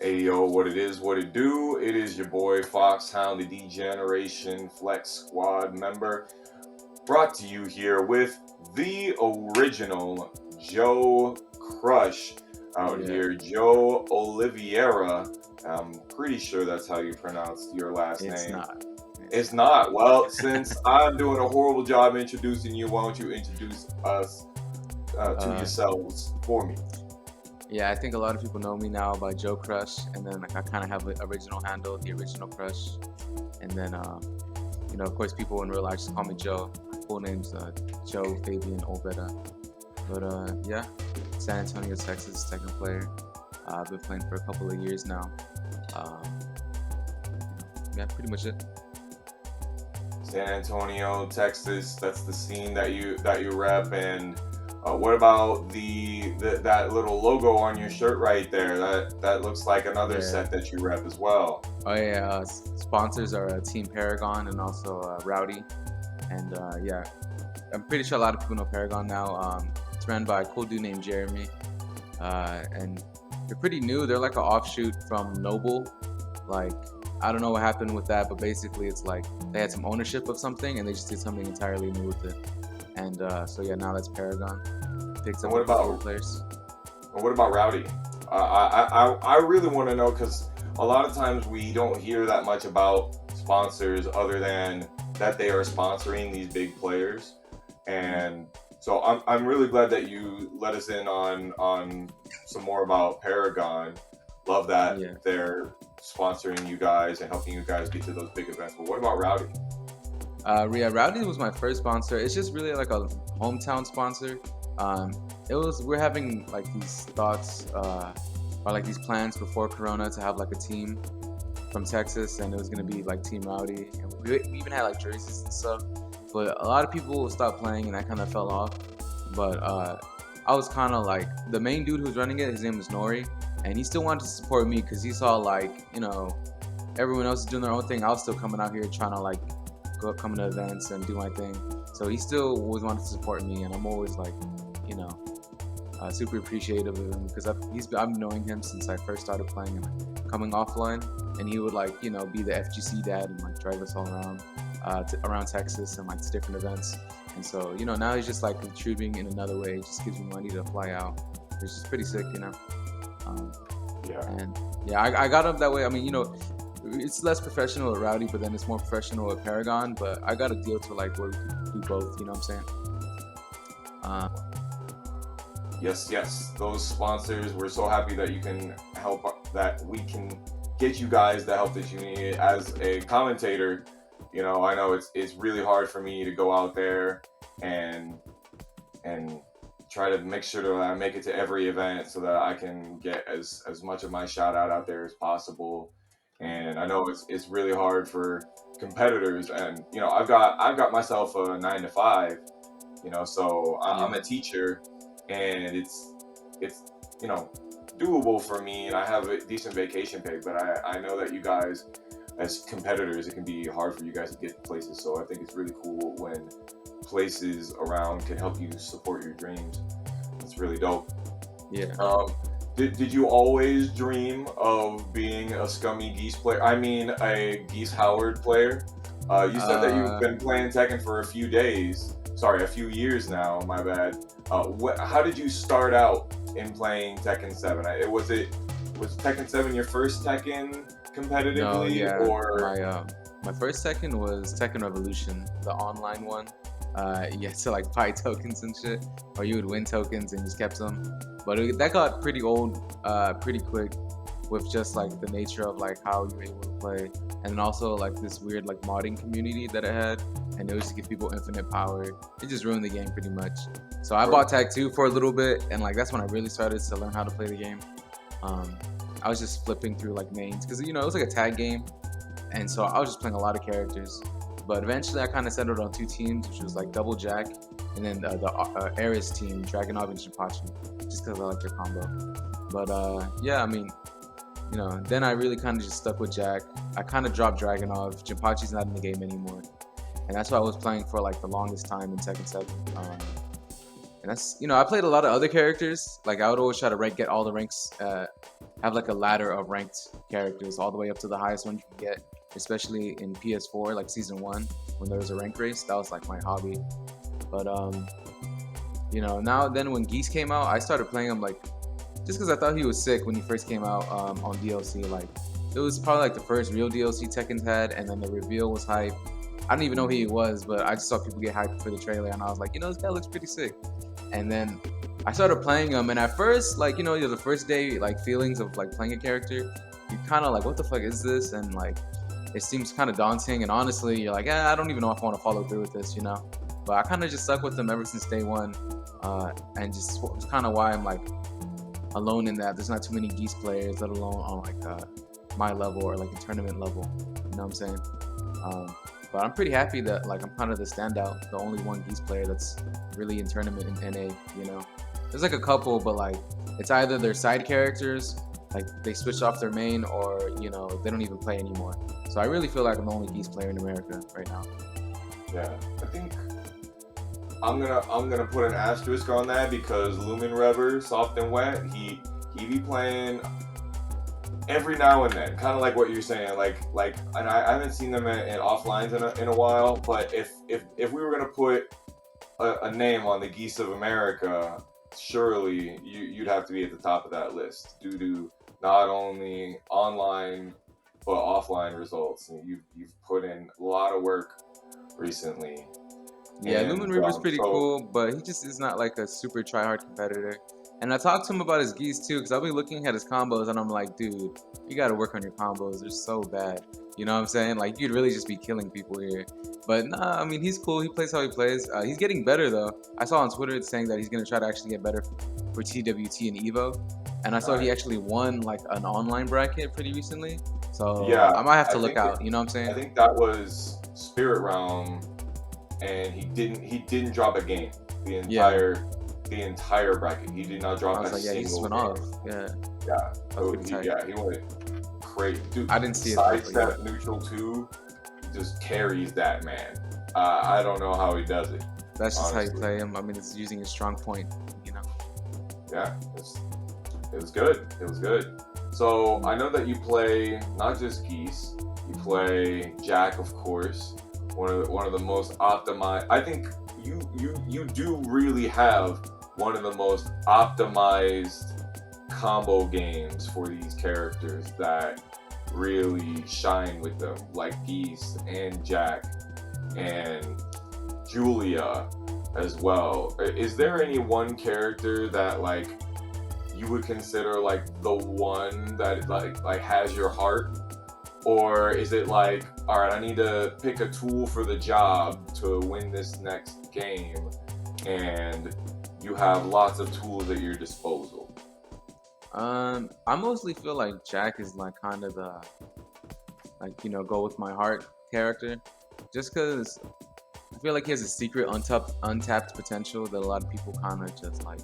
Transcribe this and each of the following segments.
Hey yo, what it is, what it do? It is your boy Foxhound, the D-Generation Flex Squad member, brought to you here with the original Joe Crush out Yeah, here, Joe Oliveira. I'm pretty sure that's how you pronounce your last it's name. not. It's It's not. not. Well, since I'm doing a horrible job introducing you, why don't you introduce us to Uh, yourselves for me? yeah, I think a lot of people know me now by Joe Crush, and then like I kind of have an original handle, the original Crush, and then of course, people in real life just call me Joe. Full name's Joe Fabian Olvera. But yeah, San Antonio, Texas, techno player. I've been playing for a couple of years now. Um, yeah, pretty much it. San Antonio, Texas. That's the scene that you rep. And what about that little logo on your shirt right there? That looks like another Yeah. set that you rep as well. Oh yeah. Sponsors are Team Paragon and also Rowdy, and yeah, I'm pretty sure a lot of people know Paragon now. It's ran by a cool dude named Jeremy, and they're pretty new. They're like an offshoot from Noble. Like, I don't know what happened with that, but basically it's like they had some ownership of something and they just did something entirely new with it. And so yeah, now that's Paragon. Picks And up a what couple of about players. and what about Rowdy? I really want to know because a lot of times we don't hear that much about sponsors other than that they are sponsoring these big players. And so I'm really glad that you let us in on some more about Paragon. Love that Yeah. they're sponsoring you guys and helping you guys get to those big events. But what about Rowdy? Yeah, Rowdy was my first sponsor. It's just really like a hometown sponsor. Um, we're having like these thoughts or like these plans before Corona to have like a team from Texas, and it was gonna be like Team Rowdy, and we even had like jerseys and stuff. But a lot of people stopped playing, and that kind of fell off. But I was kind of like the main dude who's running it. His name was Nori, and he still wanted to support me because he saw like everyone else is doing their own thing. I was still coming out here trying to like come to events and do my thing. So he still always wanted to support me, and I'm always like, you know, super appreciative of him because I've knowing him since I first started playing and like, coming offline, and he would like be the FGC dad and like drive us all around around Texas and like to different events. And so now he's just like contributing in another way. It just gives me money to fly out, which is pretty sick. Um, Yeah. and yeah, I got him that way. I mean, it's less professional at Rowdy, but then it's more professional at Paragon. But I got a deal to like where we can do both. You know what I'm saying? Uh, Yes. Those sponsors, we're so happy that you can help, that we can get you guys the help that you need. As a commentator, I know it's really hard for me to go out there and and try to make sure that I make it to every event so that I can get as much of my shout out there as possible. And I know it's really hard for competitors, and I've got myself a 9 to 5, so yeah, I'm a teacher, and it's doable for me, and I have a decent vacation pay. But I know that you guys, as competitors, it can be hard for you guys to get places. So I think it's really cool when places around can help you support your dreams. It's really dope. yeah. Did you always dream of being a Scummy Geese player? I mean, a Geese Howard player? You said that you've Uh, been playing Tekken for a few days. Sorry, a few years now. My bad. How did you start out in playing Tekken 7? Was Tekken 7 your first Tekken no, competitively, yeah. or My first Tekken was Tekken Revolution, the online one. You had to like buy tokens and shit, or you would win tokens and you just kept them. But that got pretty old, pretty quick, with just like the nature of like how you were able to play, and then also like this weird like modding community that it had, and it was to give people infinite power. It just ruined the game pretty much. So I bought Tag 2 for a little bit, and like that's when I really started to learn how to play the game. Um, I was just flipping through like mains because it was like a tag game, and so I was just playing a lot of characters. But eventually, I kind of settled on two teams, which was like Double Jack, and then the Ares team, Dragonov and Shipachi, just because I like their combo. But yeah, I mean, then I really kind of just stuck with Jack. I kind of dropped Dragonov. Jinpachi's not in the game anymore, and that's what I was playing for like the longest time in Tekken 7. And that's I played a lot of other characters. Like I would always try to get all the ranks have like a ladder of ranked characters all the way up to the highest one you can get, especially in PS4, like season 1 when there was a rank race. That was like my hobby. But now then when Geese came out, I started playing him like just because I thought he was sick when he first came out on DLC. Like it was probably like the first real DLC Tekken's had, and then the reveal was hype. I didn't even know who he was, but I just saw people get hyped for the trailer, and I was like, this guy looks pretty sick. And then I started playing him, and at first, like the first day, like feelings of like playing a character, you kind of like, what the fuck is this? And like, it seems kind of daunting. And honestly, you're like, I don't even know if I want to follow through with this, But I kind of just stuck with him ever since day one, and just it's kind of why I'm like alone in that. There's not too many Geese players, let alone on like my level or like a tournament level. You know what I'm saying? But I'm pretty happy that like I'm kind of the standout, the only one Geese player that's really in tournament in NA. There's like a couple, but like it's either their side characters, like they switched off their main, or they don't even play anymore. So I really feel like I'm the only Geese player in America right now. Yeah, I think I'm gonna put an asterisk on that because Lumen Rever, Soft and Wet, he be playing every now and then, kind of like what you're saying, like, and I haven't seen them in offlines in a while. But if we were gonna put a name on the Geese of America, surely you'd have to be at the top of that list due to not only online but offline results. And you've put in a lot of work recently. Yeah, And, Lumen Reaper's pretty cool, but he just is not like a super try-hard competitor. And I talked to him about his Geese too, because I'll be looking at his combos and I'm like, dude, you gotta work on your combos. They're so bad. You know what I'm saying? Like, you'd really just be killing people here. But nah, I mean, he's cool. He plays how he plays. He's getting better though. I saw on Twitter it's saying that he's gonna try to actually get better for TWT and EVO. And I saw he actually won like an online bracket pretty recently. So yeah, I might have to look out. You know what I'm saying? I think that was Spirit Realm, and he didn't drop a game the entire bracket. He did not drop a single game. He just went off. Yeah. Yeah. So he went crazy. Dude, I didn't see it. Sidestep neutral 2 just carries that man. I don't know how he does it. That's just honestly how you play him. I mean, it's using his strong point, Yeah, it was good. It was good. So I know that you play not just Geese, you play Jack, of course. One of the most optimized. I think you do really have one of the most optimized combo games for these characters that really shine with them, like Geese and Jack and Julia as well. Is there any one character that like you would consider like the one that like has your heart? Or is it like, all right, I need to pick a tool for the job to win this next game, and you have lots of tools at your disposal? I mostly feel like Jack is like kind of the go with my heart character, just because I feel like he has a secret untapped potential that a lot of people kind of just like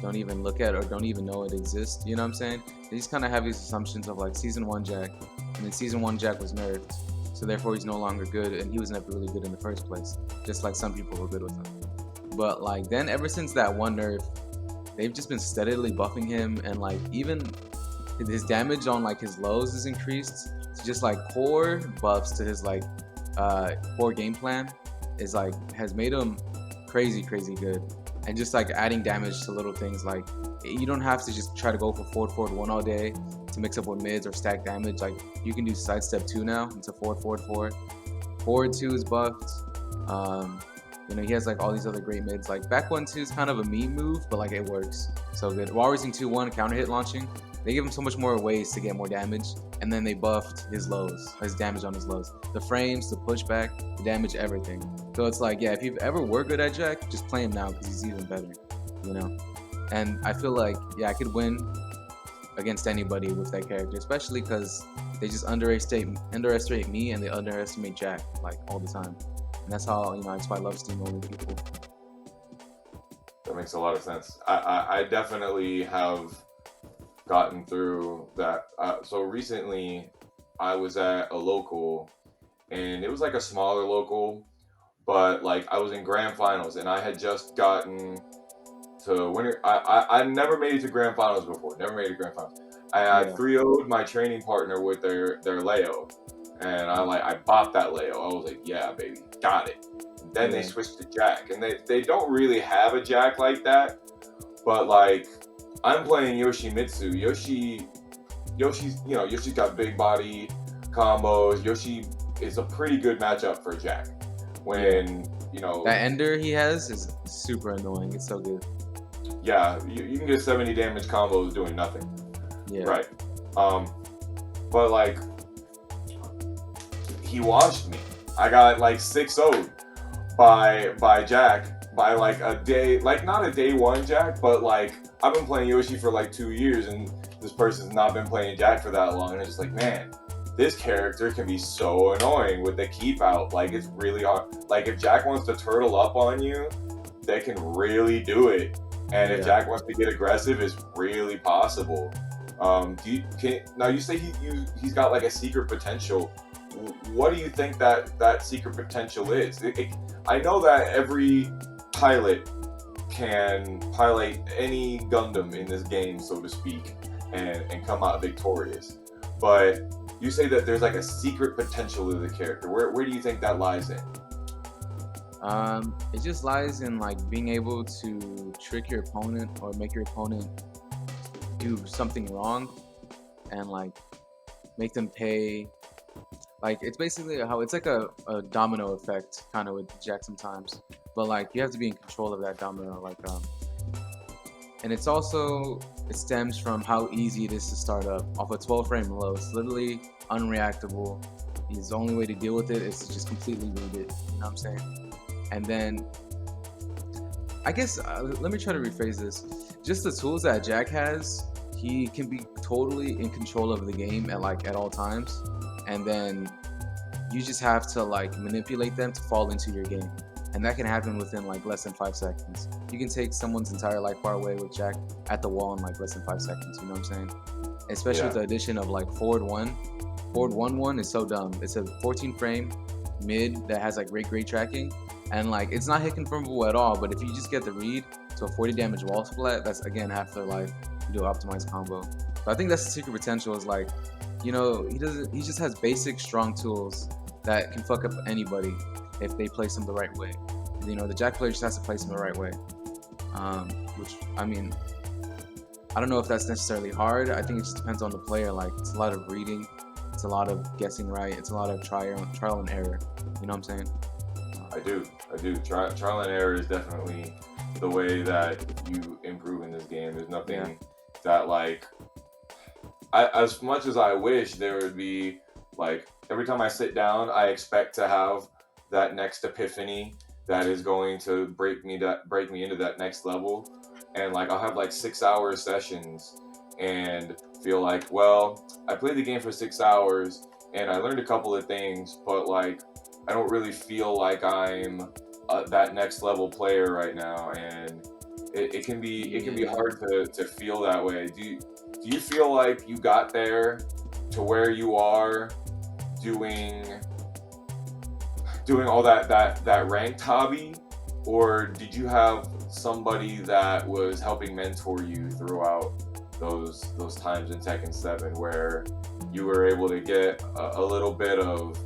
don't even look at or don't even know it exists. You know what I'm saying? They just kind of have these assumptions of like season 1 Jack, and then season 1 Jack was nerfed, so therefore he's no longer good, and he was never really good in the first place, just like some people were good with him. But like then ever since that one nerf, they've just been steadily buffing him, and like even his damage on like his lows is increased. So just like core buffs to his like core game plan is like has made him crazy good. And just like adding damage to little things, like you don't have to just try to go for forward 1 all day to mix up with mids or stack damage. Like you can do sidestep 2 now into forward 2 is buffed. He has like all these other great mids. Like back 1-2 is kind of a meme move, but like it works so good. Wall Racing 2-1 counter hit launching, they give him so much more ways to get more damage, and then they buffed his lows, his damage on his lows, the frames, the pushback, the damage, everything. So it's like, yeah, if you've ever were good at Jack, just play him now because he's even better, And I feel like, yeah, I could win against anybody with that character, especially because they just underestimate me, and they underestimate Jack like all the time. And that's how that's why I love steamrolling people. That makes a lot of sense. I definitely have gotten through that. So recently, I was at a local, and it was like a smaller local, but like I was in grand finals, and I had just gotten to winner. I never made it to grand finals before. Never made it to grand finals. I Yeah. 3-0'd my training partner with their Leo, and I bopped that Leo. I was like, yeah, baby, got it. And then they Yeah. switched to Jack, and they don't really have a Jack like that, but like I'm playing Yoshimitsu. Yoshi's got big body combos. Yoshi is a pretty good matchup for Jack. When That ender he has is super annoying. It's so good. yeah, you can get 70 damage combos doing nothing. Yeah. Right. But like he washed me. I got like 6-0'd by Jack by like a day, like not a day one Jack, but like I've been playing Yoshi for like 2 years and this person's not been playing Jack for that long, and it's just like, man, this character can be so annoying with the keep out. Like it's really hard. Like if Jack wants to turtle up on you, they can really do it. And if Jack wants to get aggressive, it's really possible. Now you say he's got like a secret potential. What do you think that secret potential is? I know that every pilot can pilot any Gundam in this game, so to speak, and come out victorious. But you say that there's like a secret potential of the character. Where do you think that lies in? It just lies in like being able to trick your opponent or make your opponent do something wrong and like make them pay. Like it's basically how it's like a domino effect kind of with Jack sometimes, but like you have to be in control of that domino. Like and it stems from how easy it is to start up off a 12 frame low. It's literally unreactable. The only way to deal with it is to just completely read it. You know what I'm saying? And then I guess let me try to rephrase this. Just the tools that Jack has, he can be totally in control of the game at all times, and then you just have to like manipulate them to fall into your game, and that can happen within like less than 5 seconds. You can take someone's entire life bar away with Jack at the wall in like less than 5 seconds. You know what I'm saying? Especially with the addition of like forward 1-1 is so dumb. It's a 14 frame mid that has like great tracking, and like it's not hit confirmable at all, but if you just get the read to a 40 damage wall splat, that's again half their life. You do an optimized combo. So I think that's the secret potential, is like, he just has basic strong tools that can fuck up anybody if they place them the right way. The Jack player just has to place them the right way, which I mean, I don't know if that's necessarily hard. I think it just depends on the player. Like it's a lot of reading, it's a lot of guessing right, it's a lot of trial and error. You know what I'm saying? I do. Trial and error is definitely the way that you improve in this game. There's nothing that like, as much as I wish there would be like, every time I sit down, I expect to have that next epiphany that is going to break me into that next level. And like I'll have like 6-hour sessions and feel like, well, I played the game for 6 hours and I learned a couple of things, but like I don't really feel like I'm that next level player right now, and it can be hard to feel that way. Do you feel like you got there to where you are doing all that ranked hobby, or did you have somebody that was helping mentor you throughout those times in Tekken 7 where you were able to get a little bit of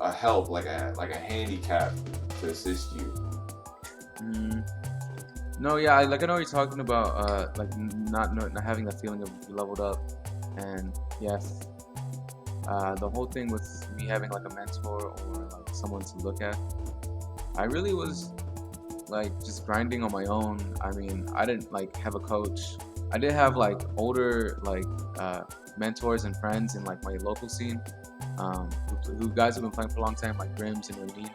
a help, like a handicap to assist you? No, yeah, I know what you're talking about. Like not having that feeling of you leveled up, and yes, the whole thing with me having like a mentor or like someone to look at, I really was like just grinding on my own. I mean, I didn't like have a coach. I did have like older like mentors and friends in like my local scene, who guys have been playing for a long time, like Grims and Ramin.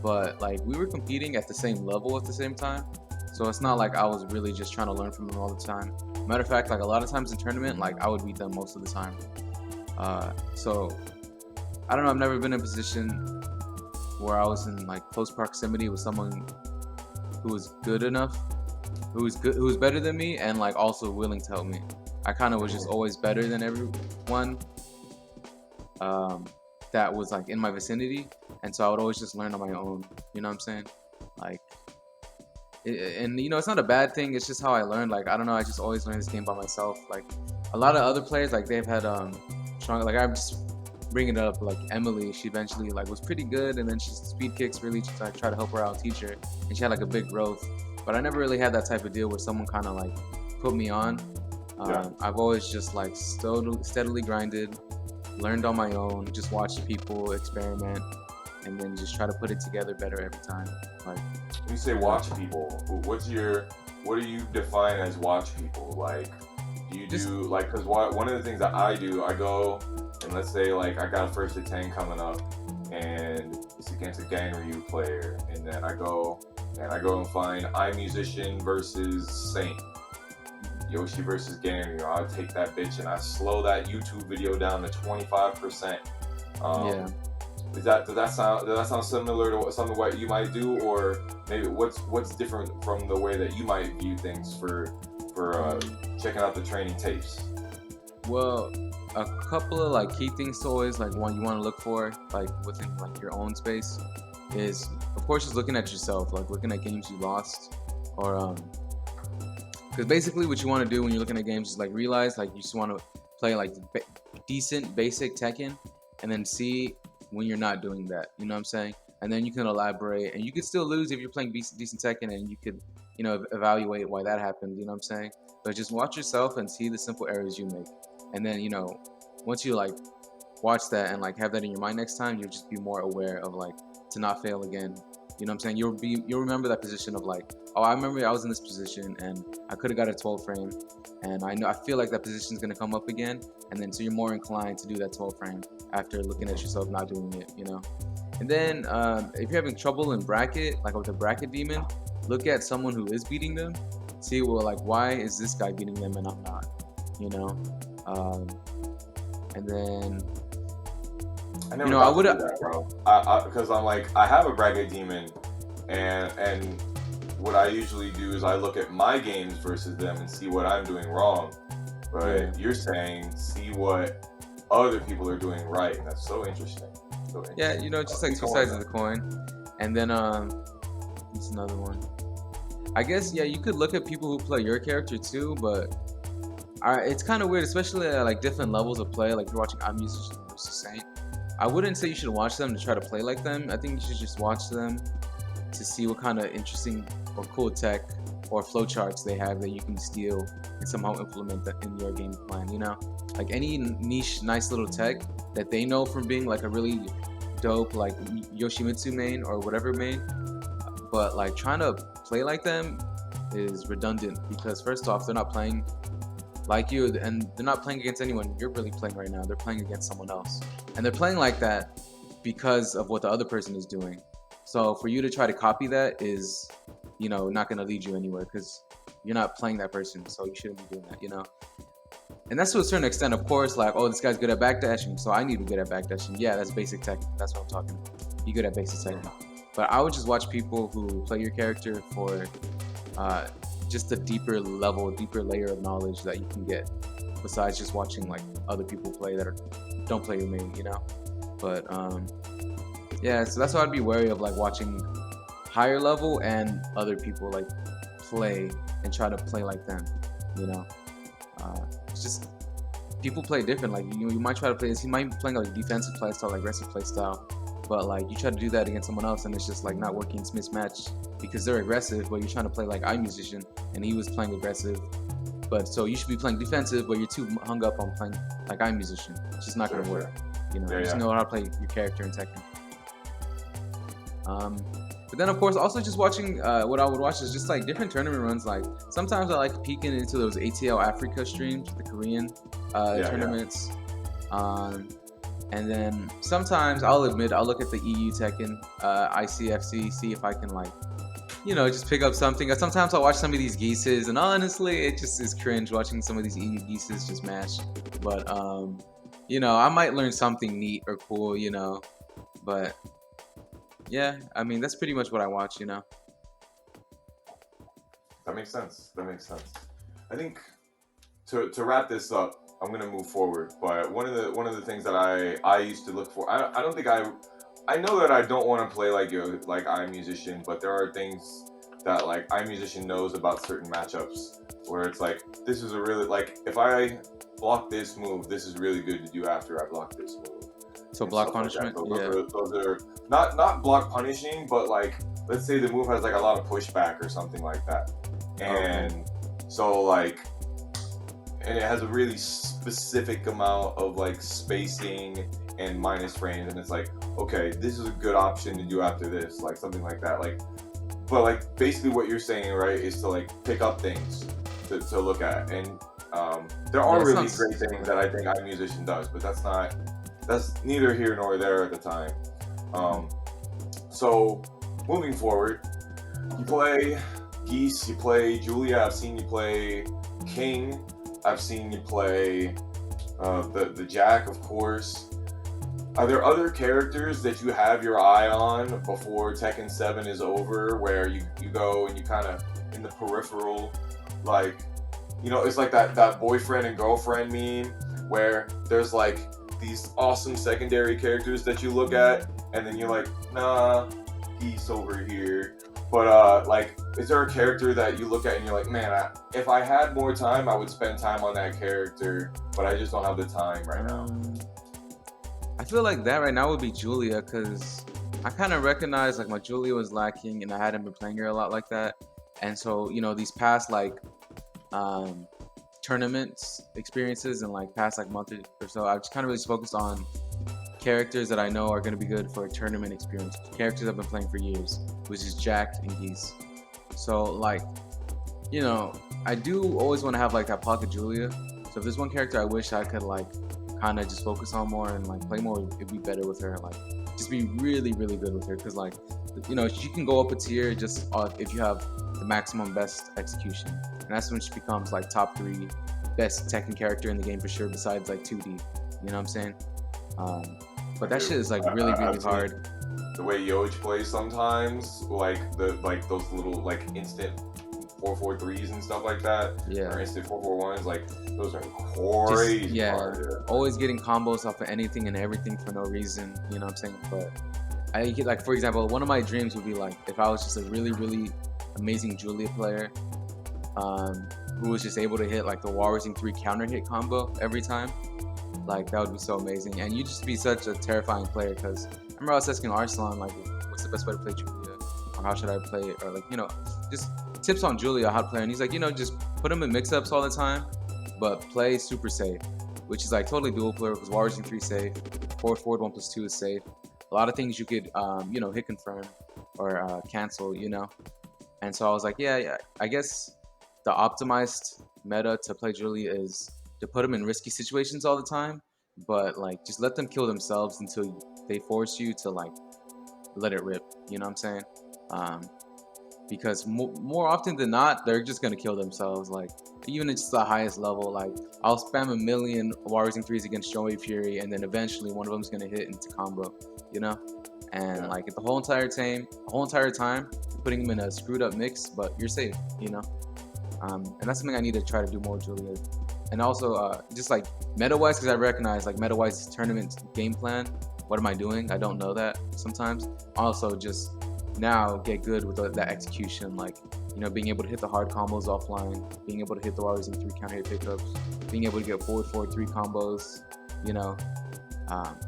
But like we were competing at the same level at the same time, so it's not like I was really just trying to learn from them all the time. Matter of fact, like a lot of times in tournament, like I would beat them most of the time. So I don't know. I've never been in a position where I was in like close proximity with someone who was good enough, who was better than me, and like also willing to help me. I kind of was just always better than everyone that was like in my vicinity, and so I would always just learn on my own. You know what I'm saying? Like, and it's not a bad thing. It's just how I learned. Like, I don't know. I just always learned this game by myself. Like, a lot of other players like they've had strong. Like I'm just bringing it up. Like Emily, she eventually like was pretty good, and then she speed kicks really. Just like try to help her out, teach her, and she had like a big growth. But I never really had that type of deal where someone kind of like put me on. Yeah. I've always just like steadily grinded, learned on my own, just watched people experiment, and then just try to put it together better every time. Like When you say watch people, what do you define as watch people? Like, do you just do like, because one of the things that I do, I go and let's say like I got a first to 10 coming up, and it's against a Ganryu player, and then I go and find iMusician versus Saint, Yoshi versus Ganryu. I'll take that bitch and I slow that YouTube video down to 25%. yeah. Does that sound similar to what you might do, or maybe what's different from the way that you might view things for checking out the training tapes? Well, a couple of like key things to always like one you want to look for like within like your own space is of course just looking at yourself, like looking at games you lost, or because basically what you want to do when you're looking at games is like realize like you just want to play like decent basic Tekken, and then see when you're not doing that. You know what I'm saying? And then you can elaborate, and you can still lose if you're playing decent Tekken, and you could evaluate why that happened. You know what I'm saying? But just watch yourself and see the simple errors you make, and then once you like watch that and like have that in your mind next time, you'll just be more aware of like to not fail again. You know what I'm saying? You'll remember that position of like, oh, I remember I was in this position and I could have got a 12 frame, and I feel like that position is gonna come up again, and then so you're more inclined to do that 12 frame after looking at yourself not doing it. And then if you're having trouble in bracket, like with a bracket demon, look at someone who is beating them. See, well, like why is this guy beating them and I'm not? You know, and then I never I thought would to have. do that, bro. Because I'm like, I have a bracket demon, and what I usually do is I look at my games versus them and see what I'm doing wrong. But you're saying see what other people are doing right, and that's so interesting. So Yeah, interesting. just like two sides of the coin. And then what's another one? I guess you could look at people who play your character too, but it's kind of weird, especially at like different levels of play. Like if you're watching iMusician versus Saint, I wouldn't say you should watch them to try to play like them. I think you should just watch them to see what kind of interesting or cool tech or flowcharts they have that you can steal and somehow implement that in your game plan. Like any niche, nice little tech that they know from being like a really dope like Yoshimitsu main or whatever main, but like trying to play like them is redundant because first off, they're not playing like you, and they're not playing against anyone you're really playing right now. They're playing against someone else, and they're playing like that because of what the other person is doing. So for you to try to copy that is, not going to lead you anywhere because you're not playing that person. So you shouldn't be doing that. And that's to a certain extent, of course. Like, oh, this guy's good at backdashing, so I need to be good at backdashing. Yeah, that's basic tech. That's what I'm talking about. Be good at basic tech. But I would just watch people who play your character for just a deeper level, deeper layer of knowledge that you can get besides just watching like other people play that don't play your main. But yeah, so that's why I'd be wary of like watching higher level and other people like play and try to play like them. It's just people play different. Like you might try to play this. He might be playing like defensive play style, like aggressive play style, but like you try to do that against someone else, and it's just like not working. It's mismatched because they're aggressive, but you're trying to play like iMusician, and he was playing aggressive. But so you should be playing defensive, but you're too hung up on playing like iMusician. It's just not gonna work. Just know how to play your character in Tekken. But then of course also just watching what I would watch is just like different tournament runs. Like sometimes I like peeking into those ATL Africa streams, the Korean tournaments. And then sometimes I'll admit I'll look at the EU Tekken, ICFC, see if I can like just pick up something. Sometimes I'll watch some of these geeses, and honestly it just is cringe watching some of these EU geeses just mash. But I might learn something neat or cool, but yeah, I mean that's pretty much what I watch. That makes sense. I think to wrap this up, I'm gonna move forward. But one of the things that I used to look for, I know that I don't want to play like iMusician, but there are things that like iMusician knows about certain matchups, where it's like this is a really like if I block this move, this is really good to do after I block this move. So And block stuff like that. punishment. So Yeah. those are not block punishing, but like let's say the move has like a lot of pushback or something like that, and so like, and it has a really specific amount of like spacing and minus frames, and it's like, okay, this is a good option to do after this, like something like that. Like, but like basically what you're saying, right, is to like pick up things to look at, and there are Yeah, really sounds- great things that I think iMusician does, but that's neither here nor there at the time. So moving forward, you play Geese, you play Julia. I've seen you play King. I've seen you play the Jack, of course. Are there other characters that you have your eye on before Tekken 7 is over, where you go and you kind of in the peripheral, like, you know, it's like that boyfriend and girlfriend meme where there's like these awesome secondary characters that you look at, and then you're like, nah, he's over here. But like, is there a character that you look at and you're like, man, if I had more time, I would spend time on that character, but I just don't have the time right now. I feel like that right now would be Julia, because I kind of recognize like my Julia was lacking and I hadn't been playing her a lot like that. And so, you know, these past like tournaments experiences and like past like month or so, I've just kind of really focused on characters that I know are going to be good for a tournament experience. Characters I've been playing for years, which is Jack and Geese. So like, you know, I do always want to have like that pocket Julia. So if there's one character I wish I could like kind of just focus on more and like play more, it'd be better with her. Like just be really, really good with her, because like, you know, she can go up a tier just if you have the maximum best execution, and that's when she becomes like top 3 best Tekken character in the game for sure, besides like 2D. You know what I'm saying? But that shit is like really, really hard. The way Yoj plays sometimes, like those little like instant 4-4-3s and stuff like that, Yeah. or instant 4-4-1s, like those are crazy. Just, yeah, hard. always getting combos off of anything and everything for no reason. You know what I'm saying? But I get like, for example, one of my dreams would be like if I was just a really, really amazing Julia player, who was just able to hit like the wall raising 3 counter hit combo every time. Like that would be so amazing, and you just be such a terrifying player. Because I remember I was asking Arslan like, what's the best way to play Julia, or how should I play it, or like, you know, just tips on Julia, how to play. And he's like, you know, just put him in mix-ups all the time, but play super safe, which is like totally doable because wall raising 3 safe, forward 1+2 is safe. A lot of things you could, you know, hit confirm or cancel, you know. And so I was like, yeah, I guess the optimized meta to play Julia is to put them in risky situations all the time, but like just let them kill themselves until they force you to like let it rip. You know what I'm saying? Because more often than not, they're just gonna kill themselves. Like even at just the highest level, like I'll spam a million wall raising 3s against Joey Fury, and then eventually one of them's gonna hit into combo. You know? And like the whole entire time, you're putting them in a screwed up mix, but you're safe. You know? And that's something I need to try to do more, Julia. And also, just like meta-wise, because I recognize like meta-wise tournament game plan. What am I doing? I don't know that sometimes. Also, just now get good with that execution, like, you know, being able to hit the hard combos offline, being able to hit the wall raising 3 counter hit pickups, being able to get forward 3 combos, you know.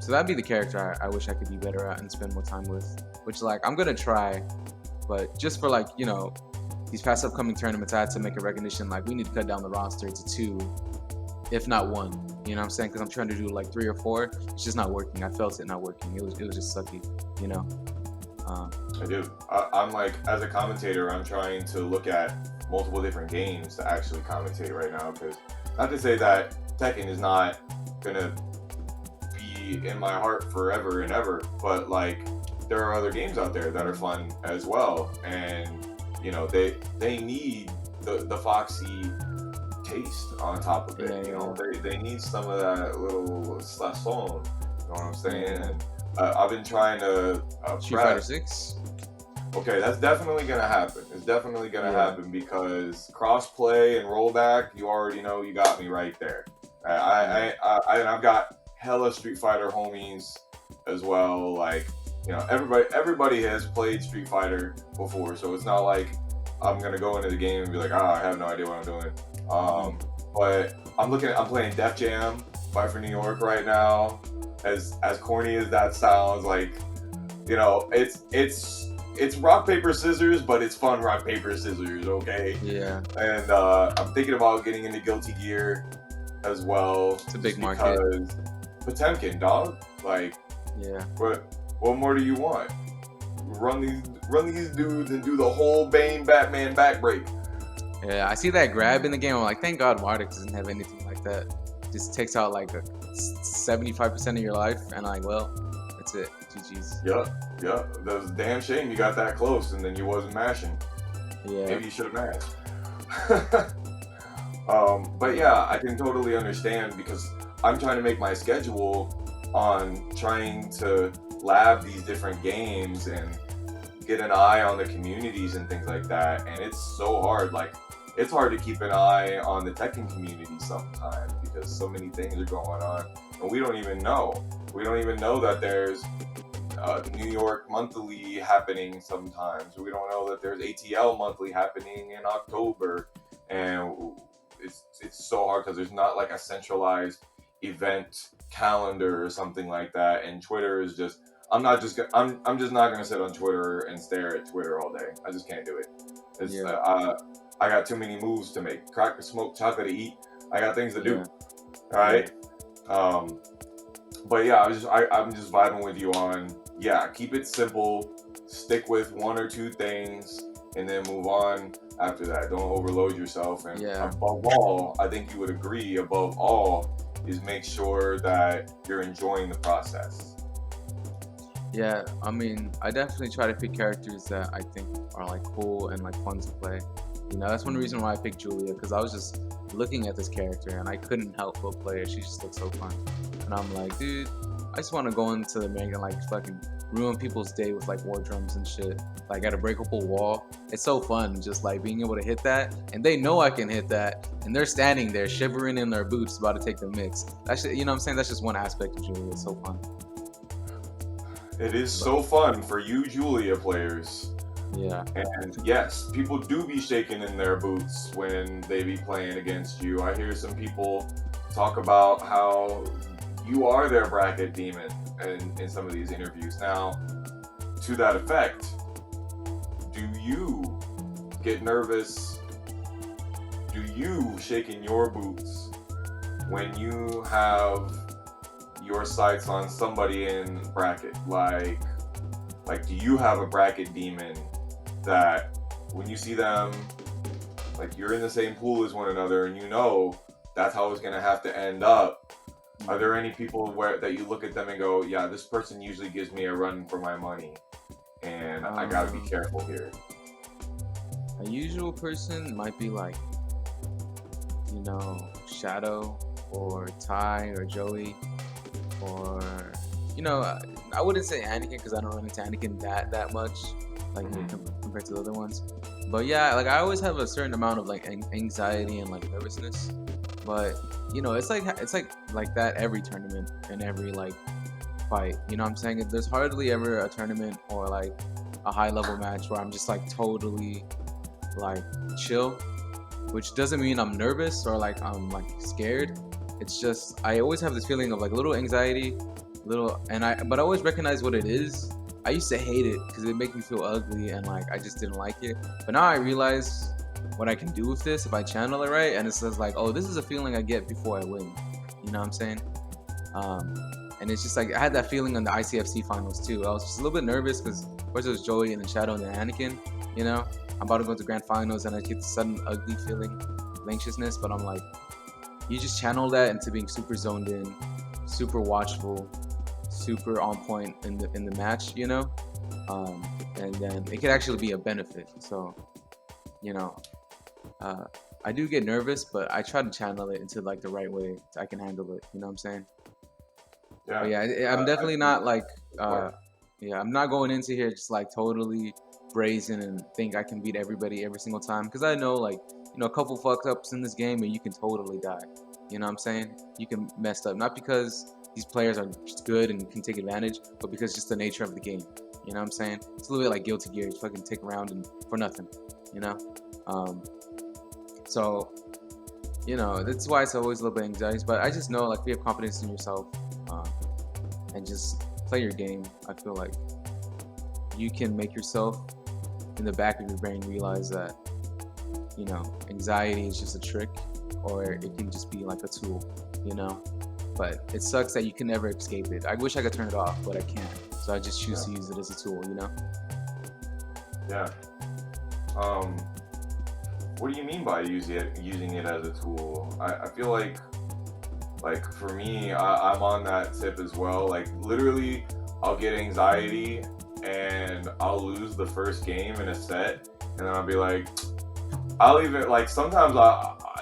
So that'd be the character I wish I could be better at and spend more time with. Which like I'm gonna try, but just for like, you know, these past upcoming tournaments, I had to make a recognition like we need to cut down the roster to 2, if not 1. You know what I'm saying? Because I'm trying to do like 3 or 4. It's just not working. I felt it not working. It was just sucky. You know. I do. I'm like, as a commentator, I'm trying to look at multiple different games to actually commentate right now. Because not to say that Tekken is not gonna be in my heart forever and ever, but like there are other games out there that are fun as well, and you know they need the Foxy taste on top of it. Yeah, you know, they need some of that little slasson. You know what I'm saying? And I've been trying to Street Fighter 6. Okay, that's definitely gonna happen. It's definitely gonna happen because crossplay and rollback. You already know you got me right there. I've got hella Street Fighter homies as well. Like, you know, everybody has played Street Fighter before, so it's not like I'm gonna go into the game and be like, I have no idea what I'm doing. But I'm playing Def Jam, Fight for New York right now. As corny as that sounds, like, you know, it's rock paper scissors, but it's fun rock paper scissors, okay? Yeah. And I'm thinking about getting into Guilty Gear as well. It's a big market. Because Potemkin, dog. Like, yeah. What more do you want? Run these dudes and do the whole Bane Batman backbreak. Yeah, I see that grab in the game. I'm like, thank God Wardic doesn't have anything like that. Just takes out like 75% of your life, and like, well, that's it. GG's. Yep. That was a damn shame you got that close and then you wasn't mashing. Yeah. Maybe you should have mashed. But yeah, I can totally understand, because I'm trying to make my schedule on trying to lab these different games and get an eye on the communities and things like that, and it's so hard. Like, it's hard to keep an eye on the Tekken community sometimes because so many things are going on, and we don't even know that there's New York monthly happening sometimes. We don't know that there's ATL monthly happening in October, and it's so hard because there's not like a centralized event calendar or something like that. And Twitter is just, I'm just not gonna sit on Twitter and stare at Twitter all day. I just can't do it. I got too many moves to make. Crack to smoke, chocolate to eat. I got things to do. All right. But yeah, I'm just vibing with you on, keep it simple, stick with one or two things, and then move on after that. Don't overload yourself. And above all, I think you would agree, above all, is make sure that you're enjoying the process. Yeah, I mean, I definitely try to pick characters that I think are like cool and like fun to play. You know, that's one reason why I picked Julia, because I was just looking at this character and I couldn't help but play her. She just looks so fun. And I'm like, dude, I just want to go into the ring and like fucking ruin people's day with like war drums and shit. Like at a breakable wall. It's so fun just like being able to hit that. And they know I can hit that. And they're standing there shivering in their boots about to take the mix. That's just, you know what I'm saying? That's just one aspect of Julia. It's so fun. It is so fun for you Julia players. Yeah. And yes, people do be shaking in their boots when they be playing against you. I hear some people talk about how you are their bracket demon in some of these interviews. Now, to that effect, do you get nervous? Do you shake in your boots when you have your sights on somebody in bracket? Like do you have a bracket demon that when you see them, like you're in the same pool as one another and you know that's how it's gonna have to end up? Are there any people that you look at them and go, yeah, this person usually gives me a run for my money, and I gotta be careful here? A usual person might be like, you know, Shadow or Ty or Joey, or, you know, I wouldn't say Anakin because I don't run into Anakin that much, like compared to the other ones. But yeah, like I always have a certain amount of like anxiety and like nervousness. But you know, it's like that every tournament and every like fight. You know what I'm saying? There's hardly ever a tournament or like a high level match where I'm just like totally like chill, which doesn't mean I'm nervous or like I'm like scared. It's just I always have this feeling of like little anxiety, but I always recognize what it is. I used to hate it because it made me feel ugly and like I just didn't like it. But now I realize what I can do with this if I channel it right, and it says like, oh, this is a feeling I get before I win. You know what I'm saying? And it's just like I had that feeling on the ICFC finals too. I was just a little bit nervous because first it was Joey and then Shadow and then Anakin. You know, I'm about to go to grand finals and I get this sudden ugly feeling of anxiousness. But I'm like, you just channel that into being super zoned in, super watchful, super on point in the match. You know, and then it could actually be a benefit. So, you know. I do get nervous, but I try to channel it into like the right way so I can handle it. You know what I'm saying? Yeah. But yeah, I'm definitely not like, I'm not going into here just like totally brazen and think I can beat everybody every single time. Because I know like, you know, a couple fuck ups in this game and you can totally die. You know what I'm saying? You can mess up. Not because these players are just good and can take advantage, but because just the nature of the game. You know what I'm saying? It's a little bit like Guilty Gear. You fucking take a round and for nothing. you know. So that's why it's always a little bit anxiety. But I just know, like, if you have confidence in yourself, um, and just play your game, I feel like you can make yourself in the back of your brain realize that anxiety is just a trick, or it can just be like a tool, but it sucks that you can never escape it. I wish I could turn it off, but I can't, so I just choose to use it as a tool. Yeah. What do you mean by using it as a tool? I feel like for me, I'm on that tip as well. Like, literally, I'll get anxiety and I'll lose the first game in a set, and then I'll be like, I'll even, like, sometimes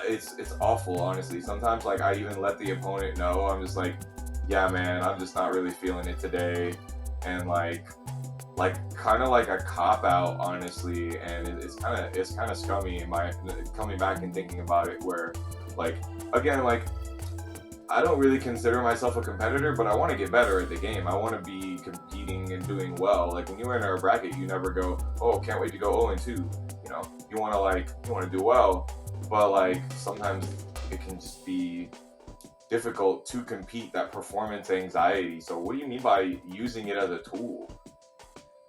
it's awful, honestly. Sometimes, like, I even let the opponent know. I'm just like, yeah, man, I'm just not really feeling it today, and like kind of like a cop out, honestly. And it's kind of scummy in my coming back and thinking about it, where, like, again, like, I don't really consider myself a competitor, but I want to get better at the game. I want to be competing and doing well. Like, when you enter a bracket, you never go, oh, can't wait to go 0-2. You want to do well, but, like, sometimes it can just be difficult to compete, that performance anxiety. So what do you mean by using it as a tool?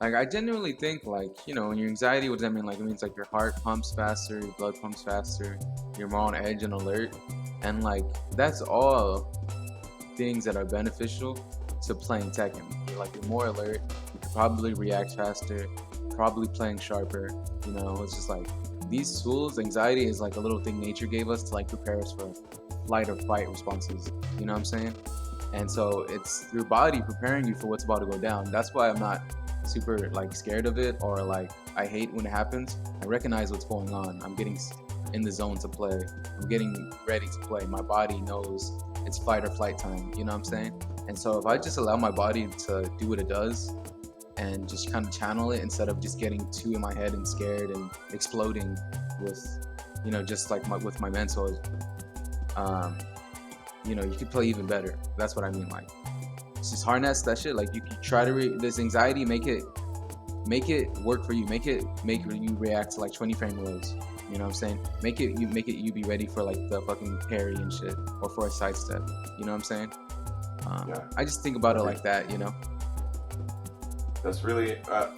Like, I genuinely think, like, when your anxiety, what does that mean? Like, it means, like, your heart pumps faster, your blood pumps faster, you're more on edge and alert. And, like, that's all things that are beneficial to playing Tekken. You're more alert, you could probably react faster, probably playing sharper. It's just like, these tools, anxiety is like a little thing nature gave us to, like, prepare us for flight or fight responses. You know what I'm saying? And so it's your body preparing you for what's about to go down. That's why I'm not super, like, scared of it, or, like, I hate when it happens. I recognize what's going on. I'm getting in the zone to play. I'm getting ready to play. My body knows it's fight or flight time. You know what I'm saying? And so if I just allow my body to do what it does and just kind of channel it, instead of just getting too in my head and scared and exploding with, just like with my mental, you could play even better. That's what I mean. Like, just harness that shit. Like, you try to this anxiety, make it work for you. Make you react to, like, 20 frame lows. You know what I'm saying? Make it you be ready for, like, the fucking parry and shit, or for a sidestep. You know what I'm saying? I just think about it like that. That's really.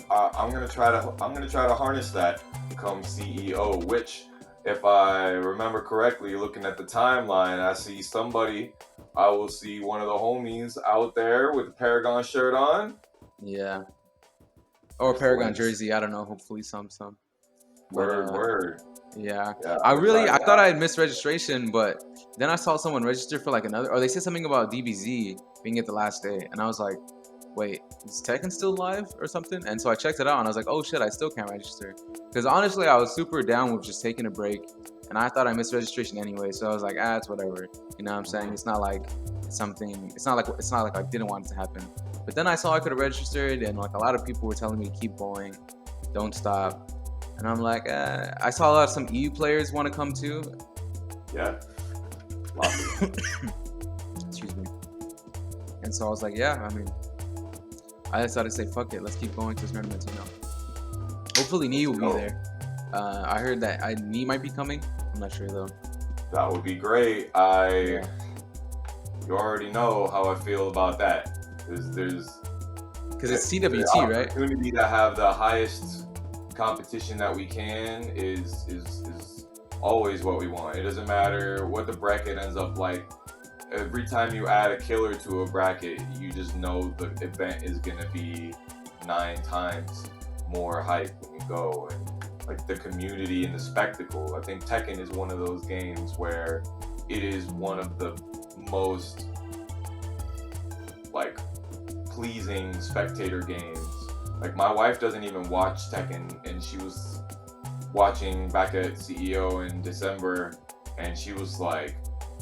I'm gonna try to harness that come CEO. Which, if I remember correctly, looking at the timeline, I see somebody. I will see one of the homies out there with the Paragon shirt on. Yeah. Or a Paragon jersey. I don't know. Hopefully some. Word. Yeah. I thought I had missed registration, but then I saw someone register for, like, another, or they said something about DBZ being at the last day, and I was like, wait, is Tekken still live or something? And so I checked it out, and I was like, oh shit, I still can't register. Because honestly, I was super down with just taking a break, and I thought I missed registration anyway, so I was like, it's whatever. You know what I'm saying? It's not like I didn't want it to happen. But then I saw I could have registered, and, like, a lot of people were telling me to keep going, don't stop. And I'm like, I saw a lot of some EU players want to come too. Yeah. Excuse me. And so I was like, yeah, I mean, I decided to say, fuck it, let's keep going to this tournament, Hopefully Nee will be there. I heard that Nee might be coming. I'm not sure though. That would be great. You already know how I feel about that. Because it's TWT, right? The opportunity to have the highest competition that we can is always what we want. It doesn't matter what the bracket ends up like. Every time you add a killer to a bracket, you just know the event is gonna be 9 times more hype when you go, and, like, the community and the spectacle. I think Tekken is one of those games where it is one of the most, like, pleasing spectator games. Like, my wife doesn't even watch Tekken, and she was watching back at CEO in December, and she was, like,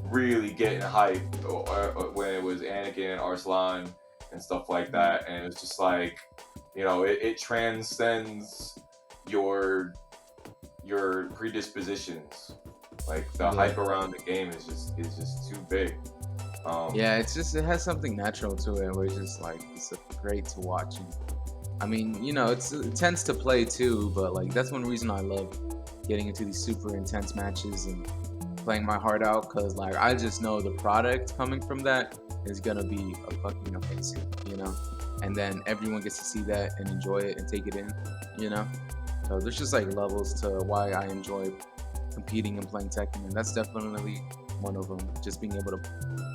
really getting hyped when it was Anakin and Arslan and stuff like that. And it's just like, it transcends your predispositions. Like, the hype around the game is just too big. It has something natural to it where it's just like, it's great to watch. And, I mean, it tends to play too, but, like, that's one reason I love getting into these super intense matches and playing my heart out, because like I just know the product coming from that is gonna be a fucking amazing, you know. And then everyone gets to see that and enjoy it and take it in, you know. So there's just like levels to why I enjoy competing and playing Tekken, and that's definitely one of them. Just being able to,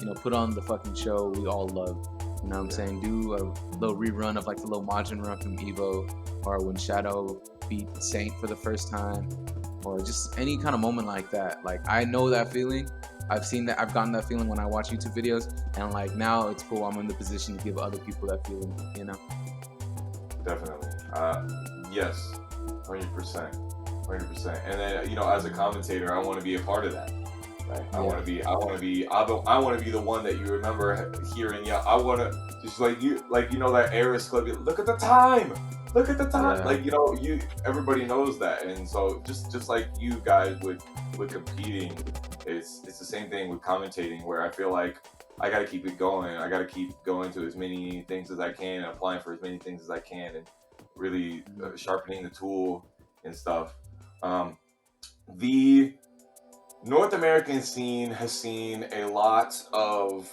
you know, put on the fucking show we all love. You know what I'm saying? Do a little rerun of like the little Majin run from Evo, or when Shadow beat Saint for the first time, or just any kind of moment like that. Like I know that feeling. I've seen that. I've gotten that feeling when I watch YouTube videos, and like now it's cool. I'm in the position to give other people that feeling. You know? Definitely. Yes, 100%, 100%. And then, you know, as a commentator, I want to be a part of that. Right? I want to be the one that you remember hearing. Yeah, I want to just like you know that Aris Club. Look at the time. Look at the time. Yeah. Like, you know, everybody knows that. And so just like you guys with competing, it's the same thing with commentating, where I feel like I got to keep it going. I got to keep going to as many things as I can and applying for as many things as I can, and really sharpening the tool and stuff. The North American scene has seen a lot of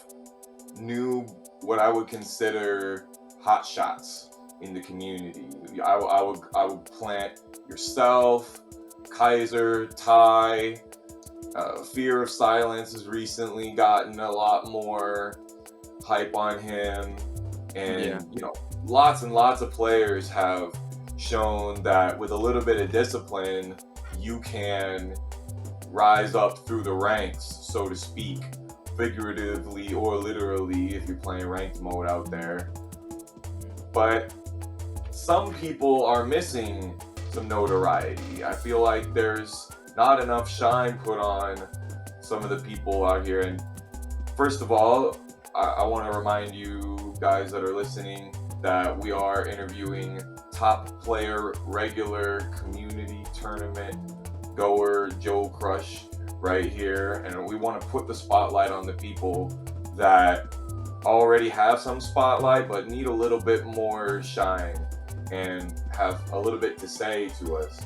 new, what I would consider hot shots in the community. I would plant yourself, Kaiser, Ty. Fear of Silence has recently gotten a lot more hype on him, and you know, lots and lots of players have shown that with a little bit of discipline, you can rise up through the ranks, so to speak, figuratively or literally if you're playing ranked mode out there. But some people are missing some notoriety. I feel like there's not enough shine put on some of the people out here. And first of all, I want to remind you guys that are listening that we are interviewing top player, regular community tournament goer Joe Crush right here, and we want to put the spotlight on the people that already have some spotlight but need a little bit more shine and have a little bit to say to us.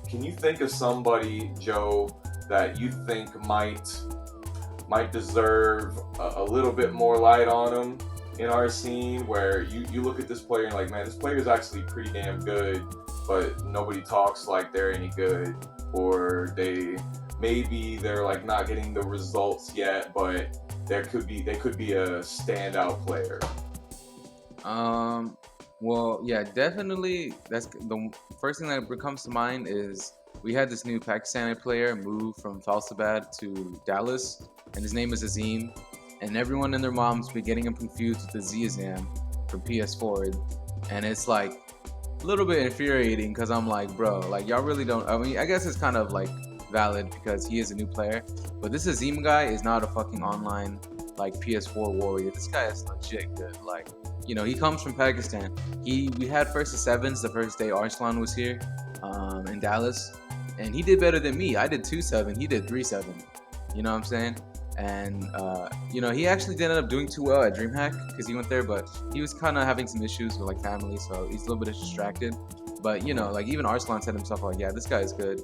Can you think of somebody, Joe, that you think might deserve a little bit more light on them in our scene, where you look at this player and like, man, this player is actually pretty damn good, but nobody talks like they're any good, or maybe they're like not getting the results yet, but they could be a standout player? Well, yeah, definitely. That's the first thing that comes to mind. Is we had this new Pakistani player move from Falsabad to Dallas, and his name is Azim, and everyone and their moms be getting him confused with the Z-Azam from PS4, and it's like a little bit infuriating, because I'm like, bro, like y'all really don't. I mean, I guess it's kind of like valid because he is a new player, but this Azim guy is not a fucking online like PS4 warrior. This guy is legit good. Like, you know, he comes from Pakistan. We had first to sevens the first day Arslan was here in Dallas, and he did better than me. I did 2-7, he did 3-7. You know what I'm saying? And you know, he actually didn't end up doing too well at DreamHack because he went there, but he was kind of having some issues with like family, so he's a little bit distracted. But you know, like even Arslan said himself, like, yeah, this guy is good,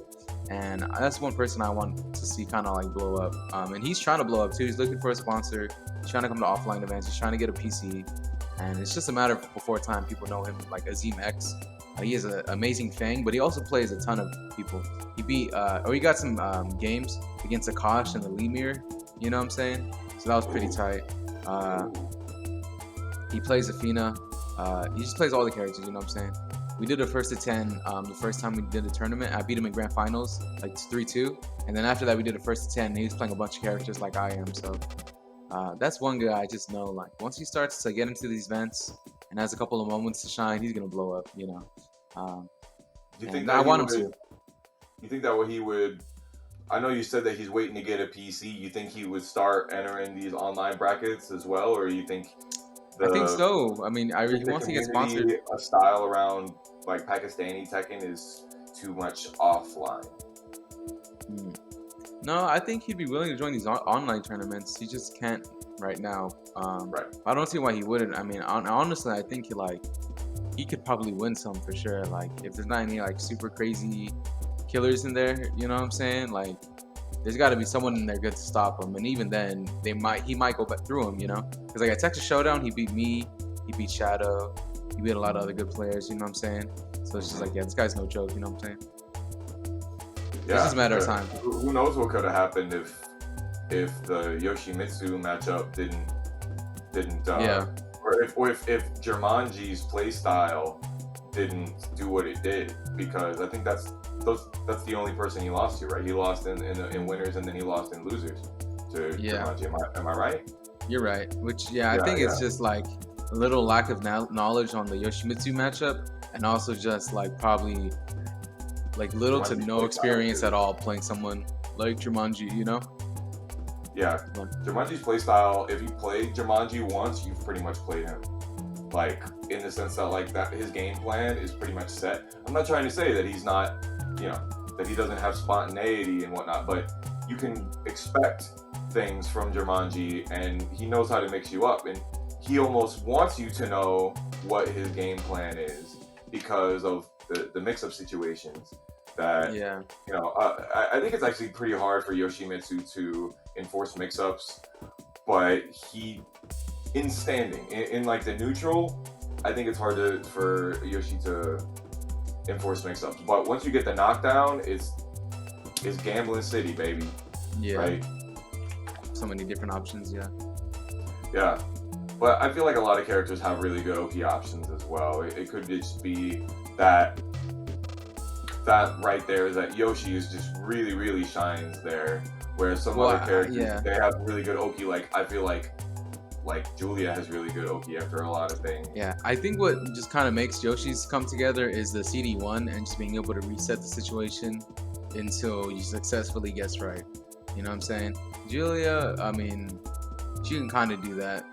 and that's one person I want to see kind of like blow up. And he's trying to blow up too. He's looking for a sponsor. He's trying to come to offline events. He's trying to get a PC, and it's just a matter of before time people know him like Azim X. He is an amazing Fang, but he also plays a ton of people. He beat, he got some games against Akash and the Lemire. You know what I'm saying? So that was pretty tight. He plays Athena. He just plays all the characters. You know what I'm saying? We did a first to 10 the first time we did the tournament. I beat him in grand finals, like 3-2. And then after that, we did a first to 10. And he was playing a bunch of characters like I am. So that's one guy I just know. Like once he starts to get into these events and has a couple of moments to shine, he's gonna blow up. You know. Do you think I want him to. You think that he would? I know you said that he's waiting to get a PC. You think he would start entering these online brackets as well, or you think? I think so. I mean, he wants to get sponsored. A style around like Pakistani Tekken is too much offline. No, I think he'd be willing to join these online tournaments. He just can't right now. Right. I don't see why he wouldn't. I mean, honestly, I think he could probably win some for sure. Like if there's not any like super crazy killers in there. You know what I'm saying? Like, there's got to be someone in there good to stop him. And even then, he might go back through him. You know, because like at Texas Showdown, he beat me, he beat Shadow, he beat a lot of other good players. You know what I'm saying? So it's just like, yeah, this guy's no joke. You know what I'm saying? Yeah, it's just a matter of time. Who knows what could have happened if the Yoshimitsu matchup didn't or if Jumanji's playstyle didn't do what it did, because I think that's the only person he lost to, right? He lost in winners, and then he lost in losers to Jumanji. Am I right? You're right. Which I think it's just like a little lack of knowledge on the Yoshimitsu matchup, and also just like probably like little to no experience at all playing someone like Jumanji, you know? Yeah, Jumanji's playstyle, if you played Jumanji once, you've pretty much played him. Like, in the sense that, like, that his game plan is pretty much set. I'm not trying to say that he's not, that he doesn't have spontaneity and whatnot, but you can expect things from Jumanji, and he knows how to mix you up, and he almost wants you to know what his game plan is because of the mix-up situations that, I think it's actually pretty hard for Yoshimitsu to enforce mix-ups, but in standing, in like the neutral, I think it's hard for Yoshi to enforce mix-ups. But once you get the knockdown, it's gambling city, baby. Yeah. Right? So many different options, Yeah. But I feel like a lot of characters have really good OP options as well. It could just be that right there is that Yoshi is just really, really shines there. Whereas some other characters, they have really good OP. Like, I feel like Julia has really good OP after a lot of things. Yeah, I think what just kind of makes Yoshi's come together is the CD1 and just being able to reset the situation until you successfully guess right. You know what I'm saying? Julia, I mean, she can kind of do that.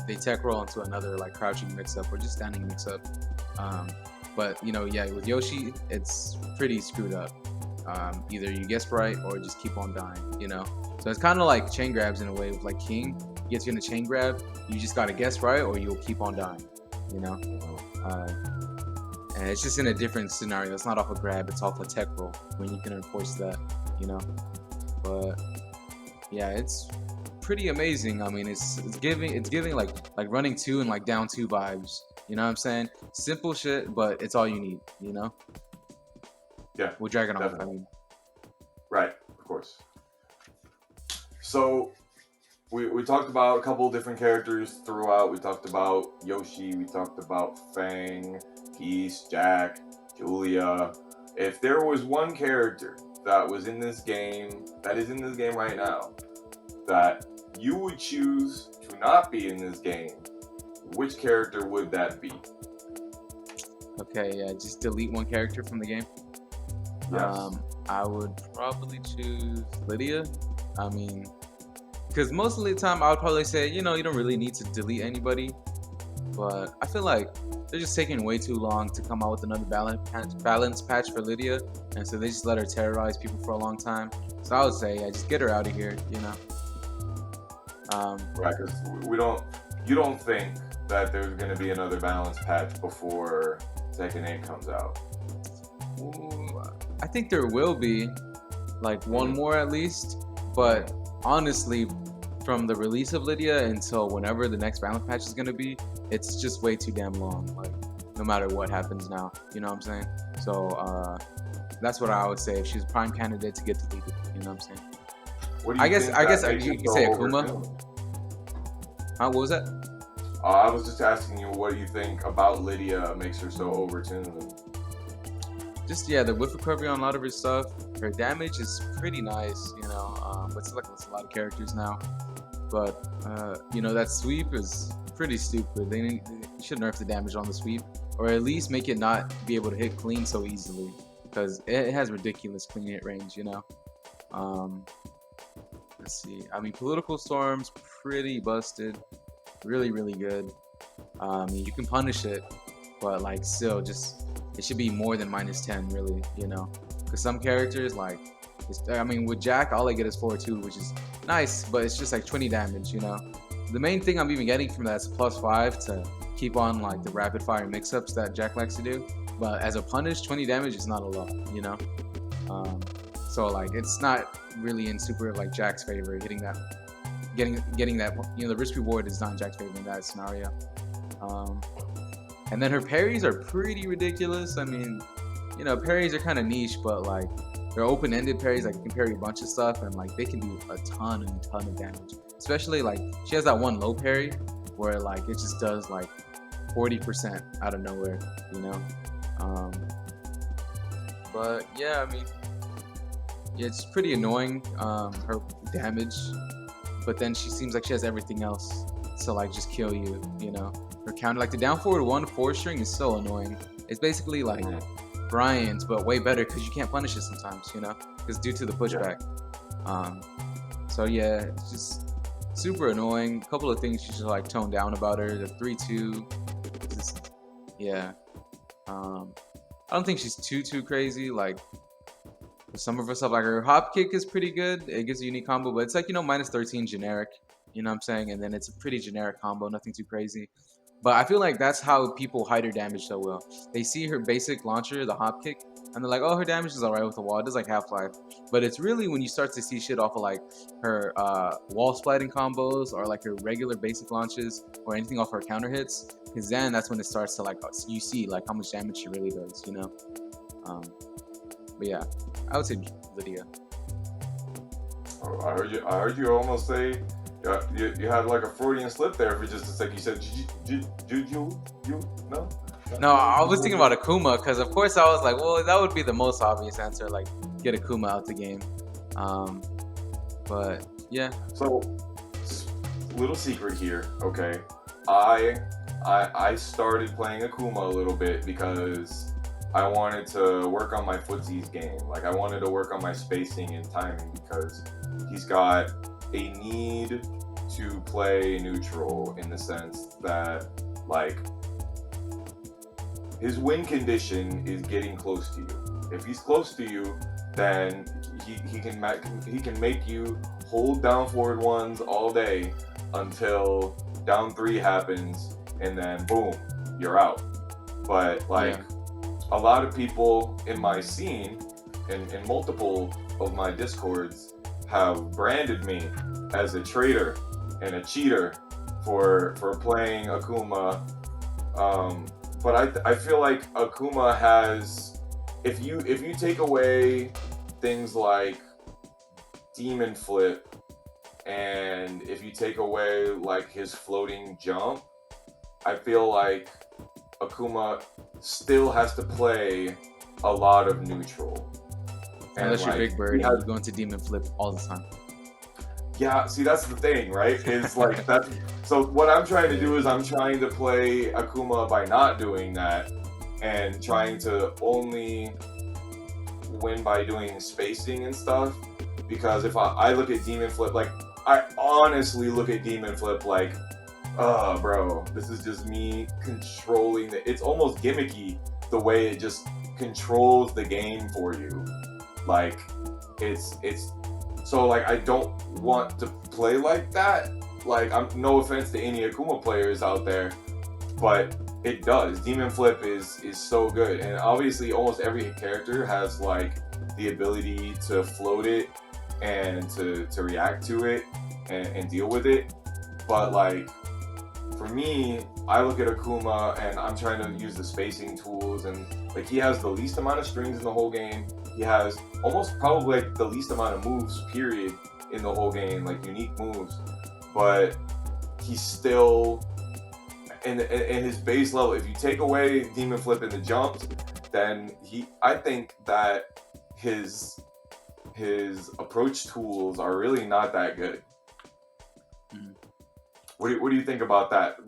They tech roll into another like crouching mix-up or just standing mix-up. But with Yoshi, it's pretty screwed up. Either you guess right or just keep on dying, So it's kind of like chain grabs in a way with like King. He gets you in a chain grab, you just gotta guess right or you'll keep on dying, And it's just in a different scenario. It's not off a grab, it's off a tech roll when you can enforce that, But yeah, it's pretty amazing. I mean, it's giving like running 2 and like down 2 vibes. You know what I'm saying? Simple shit, but it's all you need, Yeah. With Dragon definitely. Off, I mean. Right, of course. So we talked about a couple of different characters throughout. We talked about Yoshi, we talked about Fang, Peace, Jack, Julia. If there was one character that is in this game right now, that you would choose to not be in this game, which character would that be? Okay, yeah, just delete one character from the game. Yes. I would probably choose Lydia. I mean, because most of the time I would probably say, you don't really need to delete anybody. But I feel like they're just taking way too long to come out with another balance patch for Lydia. And so they just let her terrorize people for a long time. So I would say, just get her out of here, Right, because you don't think that there's going to be another balance patch before Tekken 8 comes out? I think there will be, like, one more at least. But honestly, from the release of Lydia until whenever the next balance patch is going to be, it's just way too damn long. Like, no matter what happens now, you know what I'm saying? So that's what I would say if she's a prime candidate to get deleted. You know what I'm saying? I guess you could say Akuma. Huh? What was that? I was just asking you, what do you think about Lydia makes her so overtuned? Just the whiff recovery on a lot of her stuff. Her damage is pretty nice, but it's like it's a lot of characters now. But that sweep is pretty stupid. They should nerf the damage on the sweep, or at least make it not be able to hit clean so easily, because it has ridiculous clean hit range. Let's see. I mean, Political Storm's pretty busted. Really, really good. You can punish it, but like still, just it should be more than -10, really. Because some characters with Jack, all I get is 4/2, which is nice, but it's just like 20 damage. The main thing I'm even getting from that is +5 to keep on like the rapid fire mix-ups that Jack likes to do. But as a punish, 20 damage is not a lot. So like it's not really in super like Jack's favor hitting that, getting that, the risk reward is not in Jack's favor in that scenario. And then her parries are pretty ridiculous. I mean, parries are kind of niche, but like they're open-ended parries. Like you can parry a bunch of stuff, and like they can do a ton of damage. Especially like she has that one low parry where like it just does like 40% out of nowhere, But yeah, I mean, yeah, it's pretty annoying, her damage. But then she seems like she has everything else to like just kill you, Her counter, like the down forward 1/4 string is so annoying. It's basically like Brian's, but way better because you can't punish it sometimes, because due to the pushback. So yeah, it's just super annoying. A couple of things you should like tone down about her. The 3-2, yeah. I don't think she's too crazy. Like some of her stuff, like her hop kick is pretty good. It gives a unique combo, but it's like minus 13 generic. You know what I'm saying? And then it's a pretty generic combo, nothing too crazy. But I feel like that's how people hide her damage so well. They see her basic launcher, the hop kick, and they're like, oh, her damage is alright with the wall. It does like Half-Life. But it's really when you start to see shit off of like her wall splitting combos or like her regular basic launches or anything off her counter hits, because then that's when it starts to like, you see like how much damage she really does, But yeah, I would say Lydia. Oh, I heard you almost say you had like a Freudian slip there for just a second. You said no. No, I was thinking about Akuma because of course I was like, well, that would be the most obvious answer, like get Akuma out the game. But yeah. So, little secret here, okay? I started playing Akuma a little bit because I wanted to work on my footsies game. Like I wanted to work on my spacing and timing because he's got a need to play neutral in the sense that like his win condition is getting close to you. If he's close to you, then he can make you hold down forward ones all day until down 3 happens, and then boom, you're out. But like a lot of people in my scene and in multiple of my discords have branded me as a traitor and a cheater for playing Akuma. But I feel like Akuma has, if you take away things like Demon Flip, and if you take away like his floating jump, I feel like Akuma still has to play a lot of neutral. Unless you're Big Bird, you go into Demon Flip all the time. Yeah, see, that's the thing, right? Is like that's so. What I'm trying to do is I'm trying to play Akuma by not doing that, and trying to only win by doing spacing and stuff. Because if I look at Demon Flip, like I honestly look at Demon Flip like, bro, this is just me controlling it's almost gimmicky the way it just controls the game for you. Like it's so like I don't want to play like that. Like I'm no offense to any Akuma players out there, but it does. Demon Flip is so good, and obviously almost every character has like the ability to float it and to react to it and deal with it. But like for me, I look at Akuma and I'm trying to use the spacing tools, and like he has the least amount of strings in the whole game. He has almost probably like the least amount of moves, period, in the whole game, like unique moves. But he's still in his base level. If you take away Demon Flip and the jumps, then I think that his approach tools are really not that good. What do you think about that?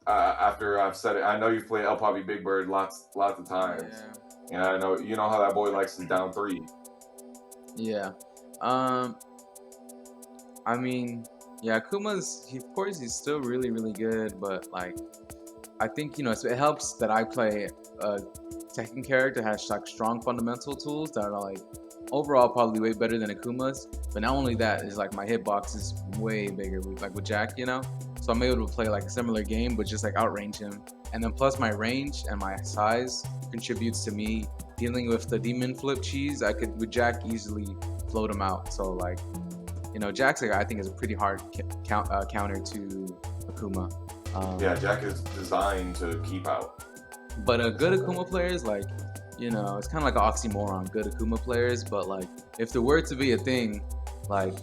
After I've said it, I know you've played El Papi Big Bird lots of times. Yeah. And I know you know how that boy likes to down 3. Yeah. I mean, yeah, Akuma's of course he's still really good, but like I think it helps that I play a Tekken character that has like strong fundamental tools that are like overall probably way better than Akuma's. But not only that, is like my hitbox is way bigger with Jack, So I'm able to play like a similar game, but just like outrange him. And then plus my range and my size contributes to me dealing with the demon flip cheese, I could with Jack easily float him out. So like, Jack's I think is a pretty hard counter to Akuma. Yeah, Jack is designed to keep out. But a good Akuma players like, it's kind of like an oxymoron. Good Akuma players, but like if there were to be a thing, like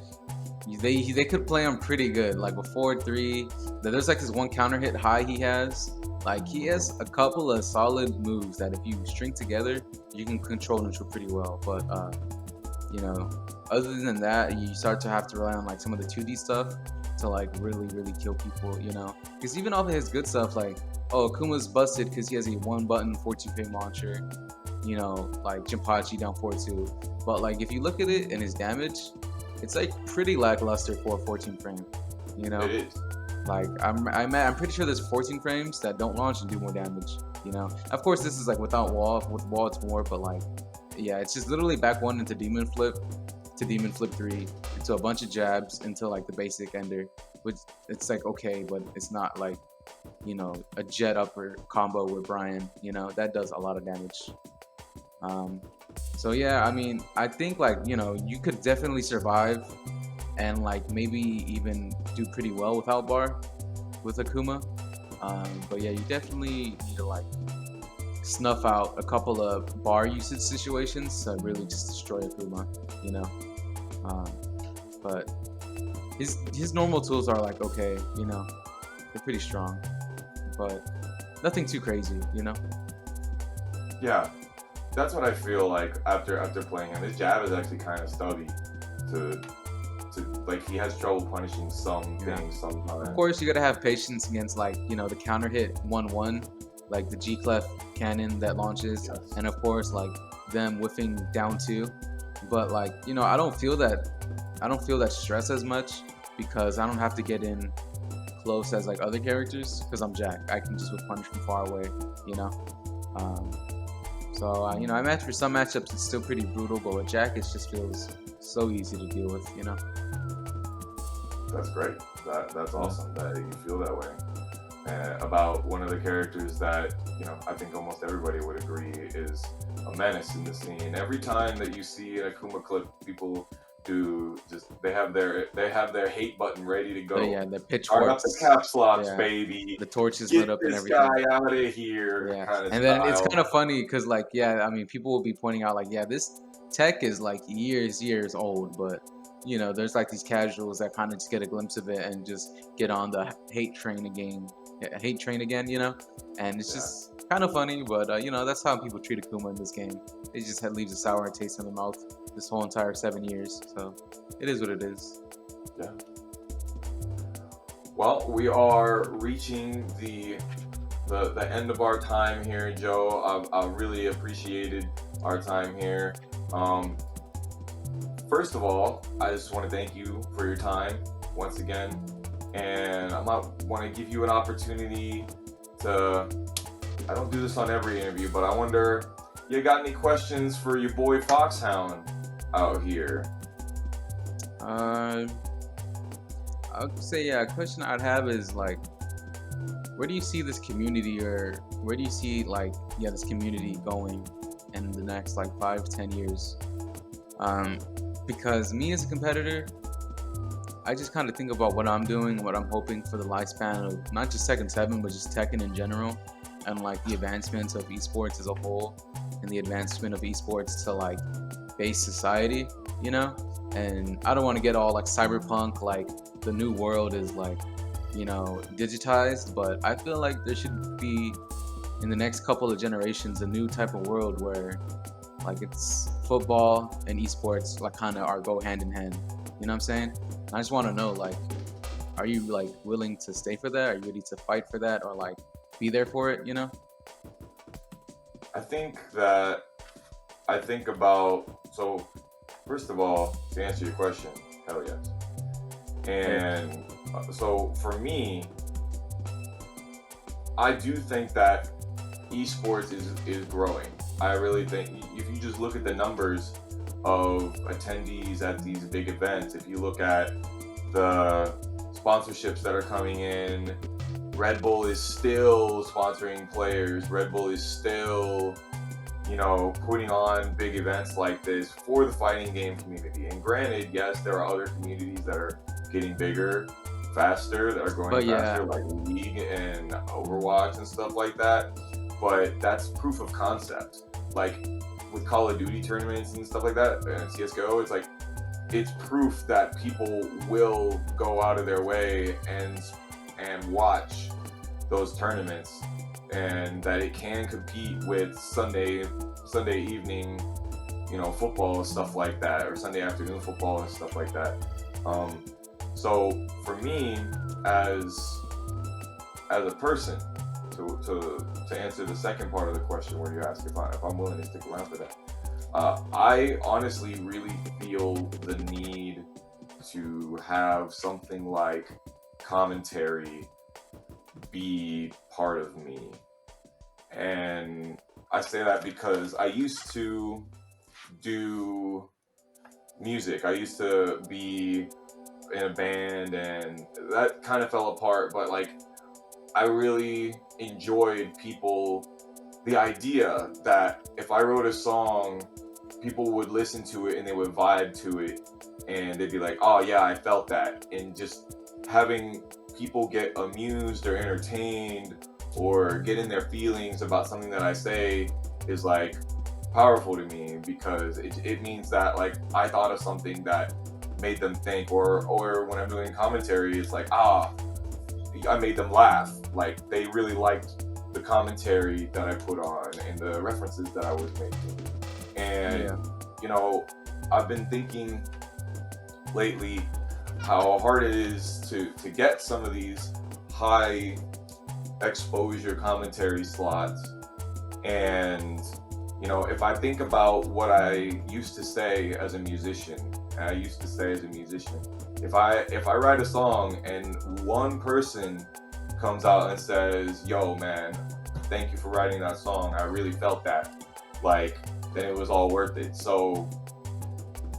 they could play him pretty good. Like with 4-3, there's like this one counter hit high he has. Like he has a couple of solid moves that if you string together, you can control neutral pretty well. But other than that, you start to have to rely on like some of the 2D stuff to like really kill people. Because even all of his good stuff, like Akuma's busted because he has a 1-button 14-frame launcher. Like Jinpachi down 4-2. But like if you look at it and his damage, it's like pretty lackluster for a 14 frame. It is. Like I'm pretty sure there's 14 frames that don't launch and do more damage. Of course this is like without wall. With wall it's more, but like yeah, it's just literally back 1 into demon flip to demon flip 3 into a bunch of jabs into like the basic ender, which it's like okay, but it's not like a jet upper combo with Brian. That does a lot of damage. So yeah, I mean, I think like you could definitely survive and like maybe even do pretty well without bar with Akuma. But yeah, you definitely need to like snuff out a couple of bar usage situations to really just destroy Akuma. But his normal tools are like okay, they're pretty strong, but nothing too crazy. Yeah. That's what I feel like after playing him. His jab is actually kind of stubby to like he has trouble punishing some things sometimes. Of course, you gotta have patience against like the counter hit 1-1, like the G clef cannon that launches, yes. And of course like them whiffing down 2. But like I don't feel that stress as much because I don't have to get in close as like other characters because I'm Jack. I can just whip punish from far away. So, I match for some matchups, it's still pretty brutal, but with Jack, it just feels so easy to deal with, That's great. That's awesome that you feel that way. About one of the characters that, I think almost everybody would agree is a menace in the scene. Every time that you see an Akuma clip, people they have their hate button ready to go. Oh, yeah, the pitchforks. Start up the caps locks, baby. The torches lit up and everything. Get this guy out of here. Yeah. Kind of and style. Then it's kind of funny because like, yeah, I mean, people will be pointing out like, yeah, this tech is like years old, but there's like these casuals that kind of just get a glimpse of it and just get on the hate train again, and it's just kind of funny, but that's how people treat Akuma in this game. It just leaves a sour taste in the mouth this whole entire 7 years, so it is what it is. Yeah. Well, we are reaching the end of our time here, Joe. I really appreciated our time here. First of all, I just want to thank you for your time once again, and I might want to give you an opportunity to. I don't do this on every interview, but I wonder, you got any questions for your boy Foxhound out here? I would say, a question I'd have is like, where do you see this community, or where do you see like, this community going in the next like 5-10 years? Because me as a competitor, I just kind of think about what I'm doing, what I'm hoping for the lifespan of not just Tekken 7, but just Tekken in general, and like the advancements of esports as a whole, and the advancement of esports to like base society, and I don't want to get all like cyberpunk, like the new world is like, digitized, but I feel like there should be in the next couple of generations a new type of world where like it's football and esports like kind of go hand in hand. You know what I'm saying? I just want to know, like, are you like willing to stay for that? Are you ready to fight for that, or like be there for it? I think about, so first of all, to answer your question, hell yes. And so for me, I do think that esports is growing. I really think if you just look at the numbers of attendees at these big events, if you look at the sponsorships that are coming in, Red Bull is still sponsoring players. Red Bull is still putting on big events like this for the fighting game community. And granted, yes, there are other communities that are getting bigger, faster, that are growing But faster, yeah, like League and Overwatch and stuff like that. But that's proof of concept. Like with Call of Duty tournaments and stuff like that, and CS:GO, it's like it's proof that people will go out of their way and watch those tournaments, and that it can compete with Sunday evening, football, stuff like that, or Sunday afternoon football and stuff like that. So for me, as a person, to answer the second part of the question where you ask if I'm willing to stick around for that, I honestly really feel the need to have something like commentary be part of me. And I say that because I used to do music. I used to be in a band, and that kind of fell apart, but like I really enjoyed the idea that if I wrote a song, people would listen to it and they would vibe to it, and they'd be like, oh yeah, I felt that. And just having people get amused or entertained or get in their feelings about something that I say is like powerful to me, because it means that like I thought of something that made them think, or when I'm doing commentary, it's like, I made them laugh. Like they really liked the commentary that I put on and the references that I was making. And I've been thinking lately how hard it is to get some of these high exposure commentary slots. And if I think about what I used to say as a musician, if I write a song and one person comes out and says, yo man, thank you for writing that song, I really felt that, like, then it was all worth it. So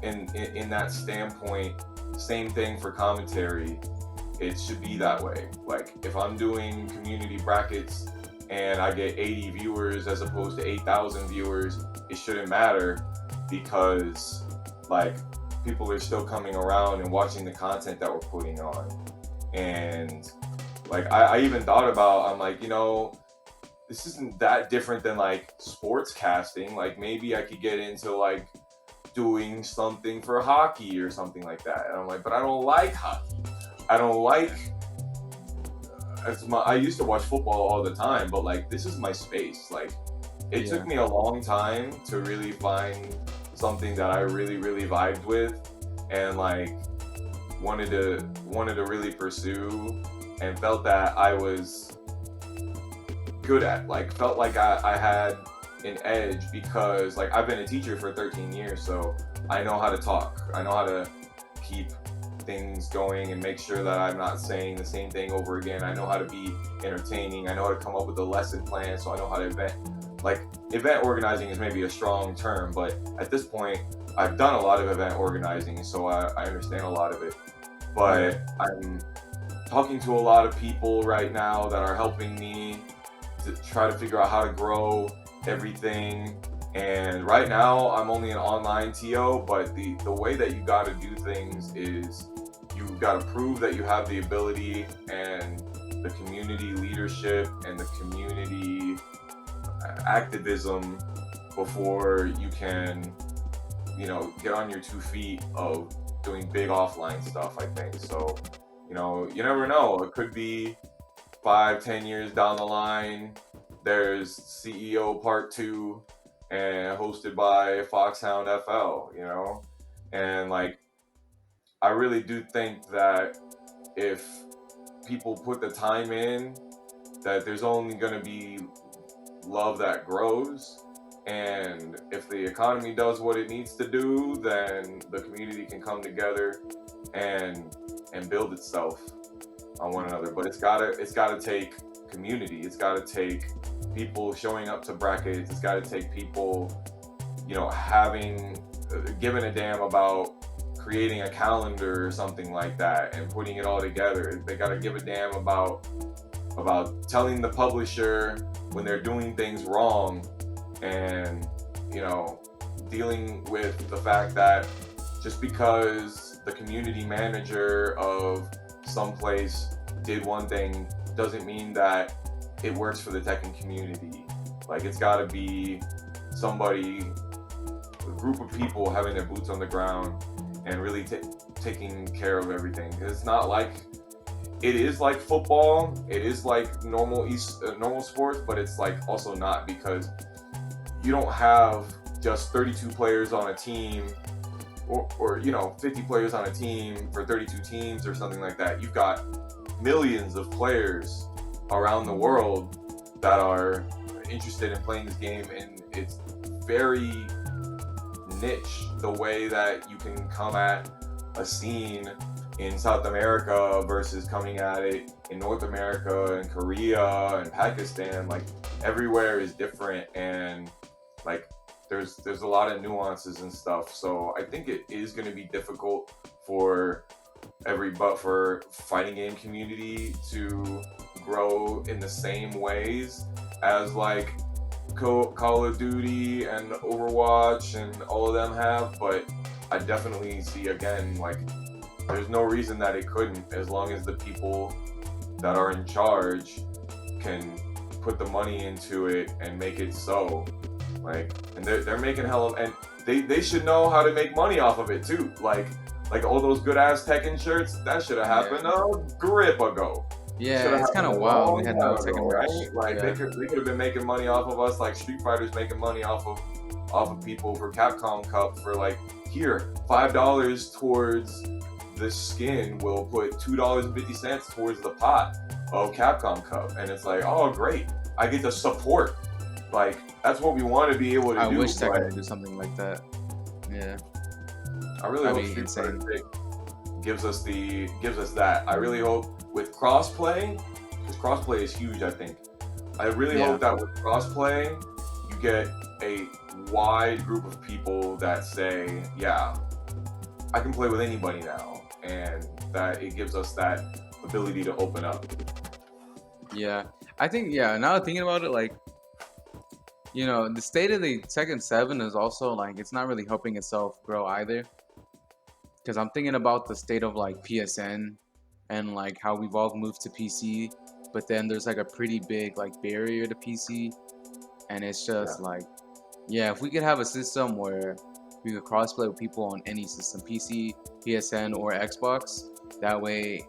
in that standpoint, same thing for commentary. It should be that way. Like if I'm doing community brackets and I get 80 viewers as opposed to 8,000 viewers, it shouldn't matter, because like people are still coming around and watching the content that we're putting on. And like I even thought about, I'm like, this isn't that different than like sports casting. Like maybe I could get into like doing something for hockey or something like that. And I'm like, but I don't like hockey. I don't like. I used to watch football all the time, but like this is my space. Like it took me a long time to really find something that I really, really vibed with, and like wanted to really pursue, and felt that I was good at. Like felt like I had an edge, because like I've been a teacher for 13 years, so I know how to talk. I know how to keep things going and make sure that I'm not saying the same thing over again. I know how to be entertaining. I know how to come up with a lesson plan, so I know how to event organizing is maybe a strong term, but at this point I've done a lot of event organizing, so I understand a lot of it. But I'm talking to a lot of people right now that are helping me to try to figure out how to grow everything. And right now I'm only an online TO, but the way that you got to do things is you got to prove that you have the ability and the community leadership and the community activism before you can get on your 2 feet of doing big offline stuff, I think. So you never know, it could be 5-10 years down the line, there's CEO Part 2 and hosted by Foxhound FL, and like I really do think that if people put the time in, that there's only going to be love that grows. And if the economy does what it needs to do, then the community can come together and build itself on one another. But it's gotta take community. It's gotta take people showing up to brackets. It's gotta take people, giving a damn about creating a calendar or something like that and putting it all together. They gotta give a damn about telling the publisher when they're doing things wrong, and you know, dealing with the fact that just because the community manager of some place did one thing doesn't mean that it works for the Tekken community. Like, it's got to be somebody, a group of people having their boots on the ground and really taking care of everything. It's not like, it is like football, it is like normal sports, but it's like also not, because you don't have just 32 players on a team, or 50 players on a team for 32 teams or something like that. You've got millions of players around the world that are interested in playing this game, and it's very niche the way that you can come at a scene in South America versus coming at it in North America and Korea and Pakistan. Like, everywhere is different, and like there's a lot of nuances and stuff. So I think it is going to be difficult for for fighting game community to grow in the same ways as like Call of Duty and Overwatch and all of them have. But I definitely see, again, like, there's no reason that it couldn't, as long as the people that are in charge can put the money into it and make it so. Like, and they're making hell of, and they should know how to make money off of it too. Like all those good ass Tekken shirts, that should have happened a grip ago. Yeah, it's kind of wild. We had no Tekken right? merch. Like, Yeah. they could have been making money off of us, like Street Fighter's making money off of people for Capcom Cup, for like, here, $5 towards the skin will put $2.50 towards the pot of Capcom Cup, and it's like, oh great, I get to support. Like, that's what we want to be able to do. I wish Tekken would do something like that. Yeah. I really hope Street Fighter 6 gives us that. I really hope with crossplay, because crossplay is huge, I think. I really hope that with crossplay, you get a wide group of people that say, yeah, I can play with anybody now, and that it gives us that ability to open up. Yeah. I think, now thinking about it, like, the state of the Tekken 7 is also, like, it's not really helping itself grow either. Because I'm thinking about the state of, like, PSN and, like, how we've all moved to PC. But then there's, like, a pretty big, like, barrier to PC. And it's just, like, if we could have a system where we could crossplay with people on any system, PC, PSN, or Xbox, that way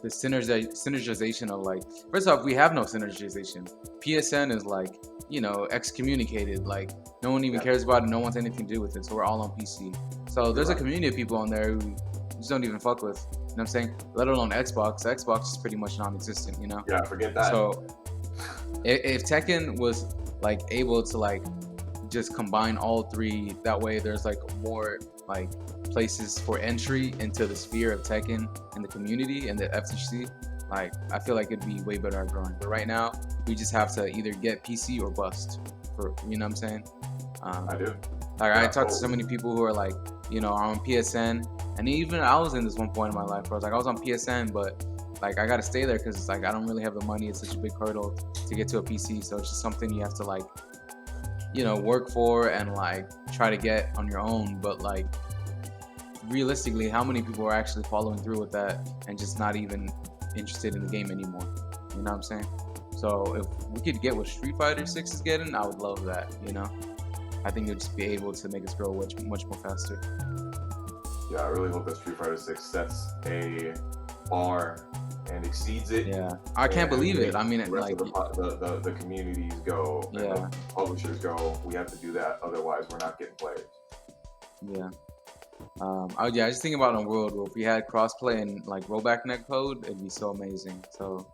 the synergization of, like, first off, we have no synergization. PSN is, like, excommunicated. Like, no one even cares about it. No one wants anything to do with it. So we're all on PC. So there's a community of people on there who just don't even fuck with. You know what I'm saying? Let alone Xbox. Xbox is pretty much non-existent. Yeah, forget that. So if Tekken was, like, able to, like, just combine all three, that way there's, like, more, like, places for entry into the sphere of Tekken and the community and the FTC. Like, I feel like it'd be way better at growing. But right now, we just have to either get PC or bust. You know what I'm saying? I do. Like, I talked to so many people who are, like, are on PSN, and even I was in this one point in my life where I was on PSN, but, like, I gotta stay there because, like, I don't really have the money. It's such a big hurdle to get to a PC, so it's just something you have to, like, work for and, like, try to get on your own. But, like, realistically, how many people are actually following through with that and just not even interested in the game anymore? You know what I'm saying? So if we could get what Street Fighter 6 is getting, I would love that. I think it'd just be able to make us grow much more faster. Yeah, I really hope that Street Fighter 6 sets a bar and exceeds it. Yeah, I can't believe it. I mean, like, the communities go, and the publishers go, we have to do that, otherwise we're not getting players. Yeah. I was just thinking about a world where if we had crossplay and, like, rollback netcode, it'd be so amazing. So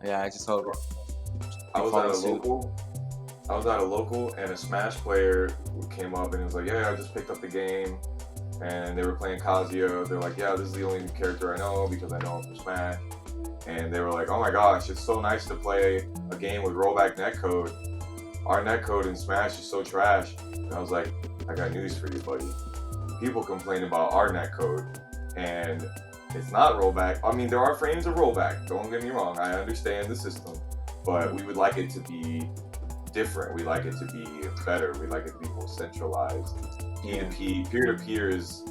yeah, I just hope. I was at a local and a Smash player came up and he was like, yeah, I just picked up the game, and they were playing Kazuya. They're like, yeah, this is the only character I know because I know him from Smash. And they were like, oh my gosh, it's so nice to play a game with rollback netcode. Our netcode in Smash is so trash. And I was like, I got news for you, buddy. People complain about our netcode, and it's not rollback. I mean, there are frames of rollback, don't get me wrong, I understand the system, but we would like it to be different. We like it to be better. We like it to be more centralized. P2P, peer-to-peer is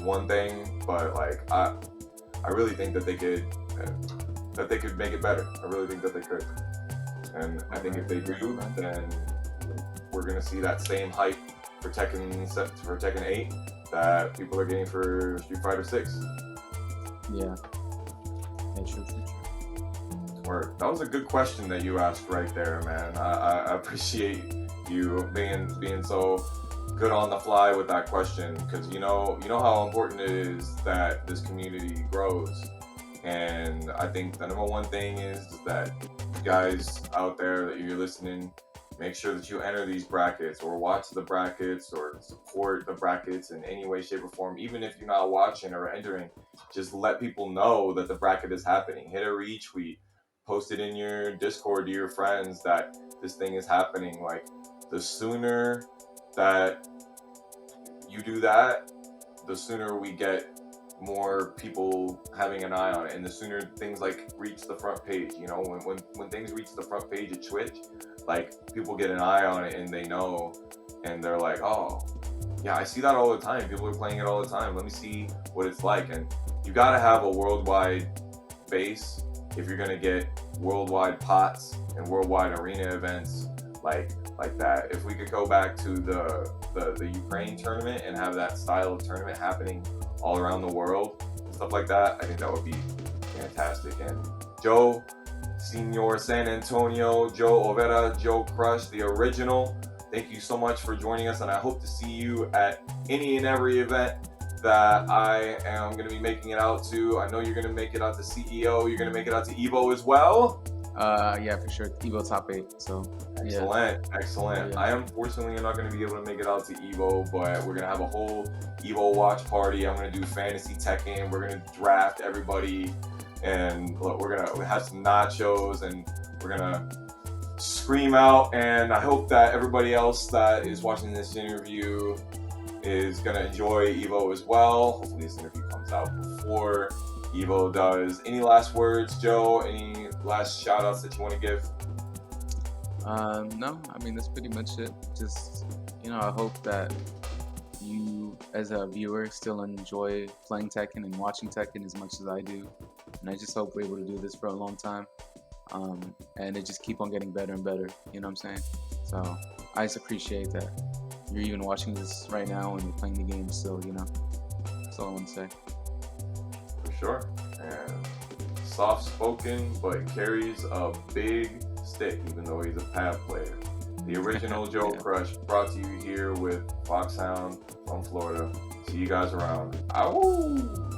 one thing, but like I really think that they could make it better. I really think that they could, and I think if they do, then we're gonna see that same hype for Tekken 8 that people are getting for Street Fighter 6. Yeah. True. Or that was a good question that you asked right there, man. I appreciate you being so good on the fly with that question, because you know how important it is that this community grows. And I think the number one thing is that you guys out there that you're listening, make sure that you enter these brackets or watch the brackets or support the brackets in any way, shape, or form. Even if you're not watching or entering, just let people know that the bracket is happening. Hit a retweet, post it in your Discord to your friends that this thing is happening. Like, the sooner that you do that, the sooner we get more people having an eye on it, and the sooner things like reach the front page. You know, when things reach the front page of Twitch, like, people get an eye on it and they know, and they're like, oh yeah, I see that all the time. People are playing it all the time. Let me see what it's like. And you gotta have a worldwide base if you're gonna get worldwide pots and worldwide arena events like that. If we could go back to the Ukraine tournament and have that style of tournament happening all around the world, stuff like that, I think that would be fantastic. And Joe, Senor San Antonio, Joe Overa, Joe Crush, the original, thank you so much for joining us, and I hope to see you at any and every event that I am going to be making it out to. I know you're going to make it out to CEO, you're going to make it out to Evo as well. Yeah, for sure. Evo top 8. So excellent. Yeah. I unfortunately am not going to be able to make it out to Evo, but we're going to have a whole Evo watch party. I'm going to do fantasy Tekken. We're going to draft everybody, and look, we're going to have some nachos, and we're going to scream out. And I hope that everybody else that is watching this interview is going to enjoy Evo as well. Hopefully this interview comes out before Evo does. Any last words, Joe? Any last shout outs that you want to give? No, I mean, that's pretty much it. Just, I hope that you as a viewer still enjoy playing Tekken and watching Tekken as much as I do. And I just hope we're able to do this for a long time. And it just keep on getting better and better, you know what I'm saying? So I just appreciate that you're even watching this right now and you're playing the game still, That's all I want to say. For sure. And soft spoken, but carries a big stick, even though he's a pad player. The original Joe Crush, brought to you here with Foxhound from Florida. See you guys around. Ow!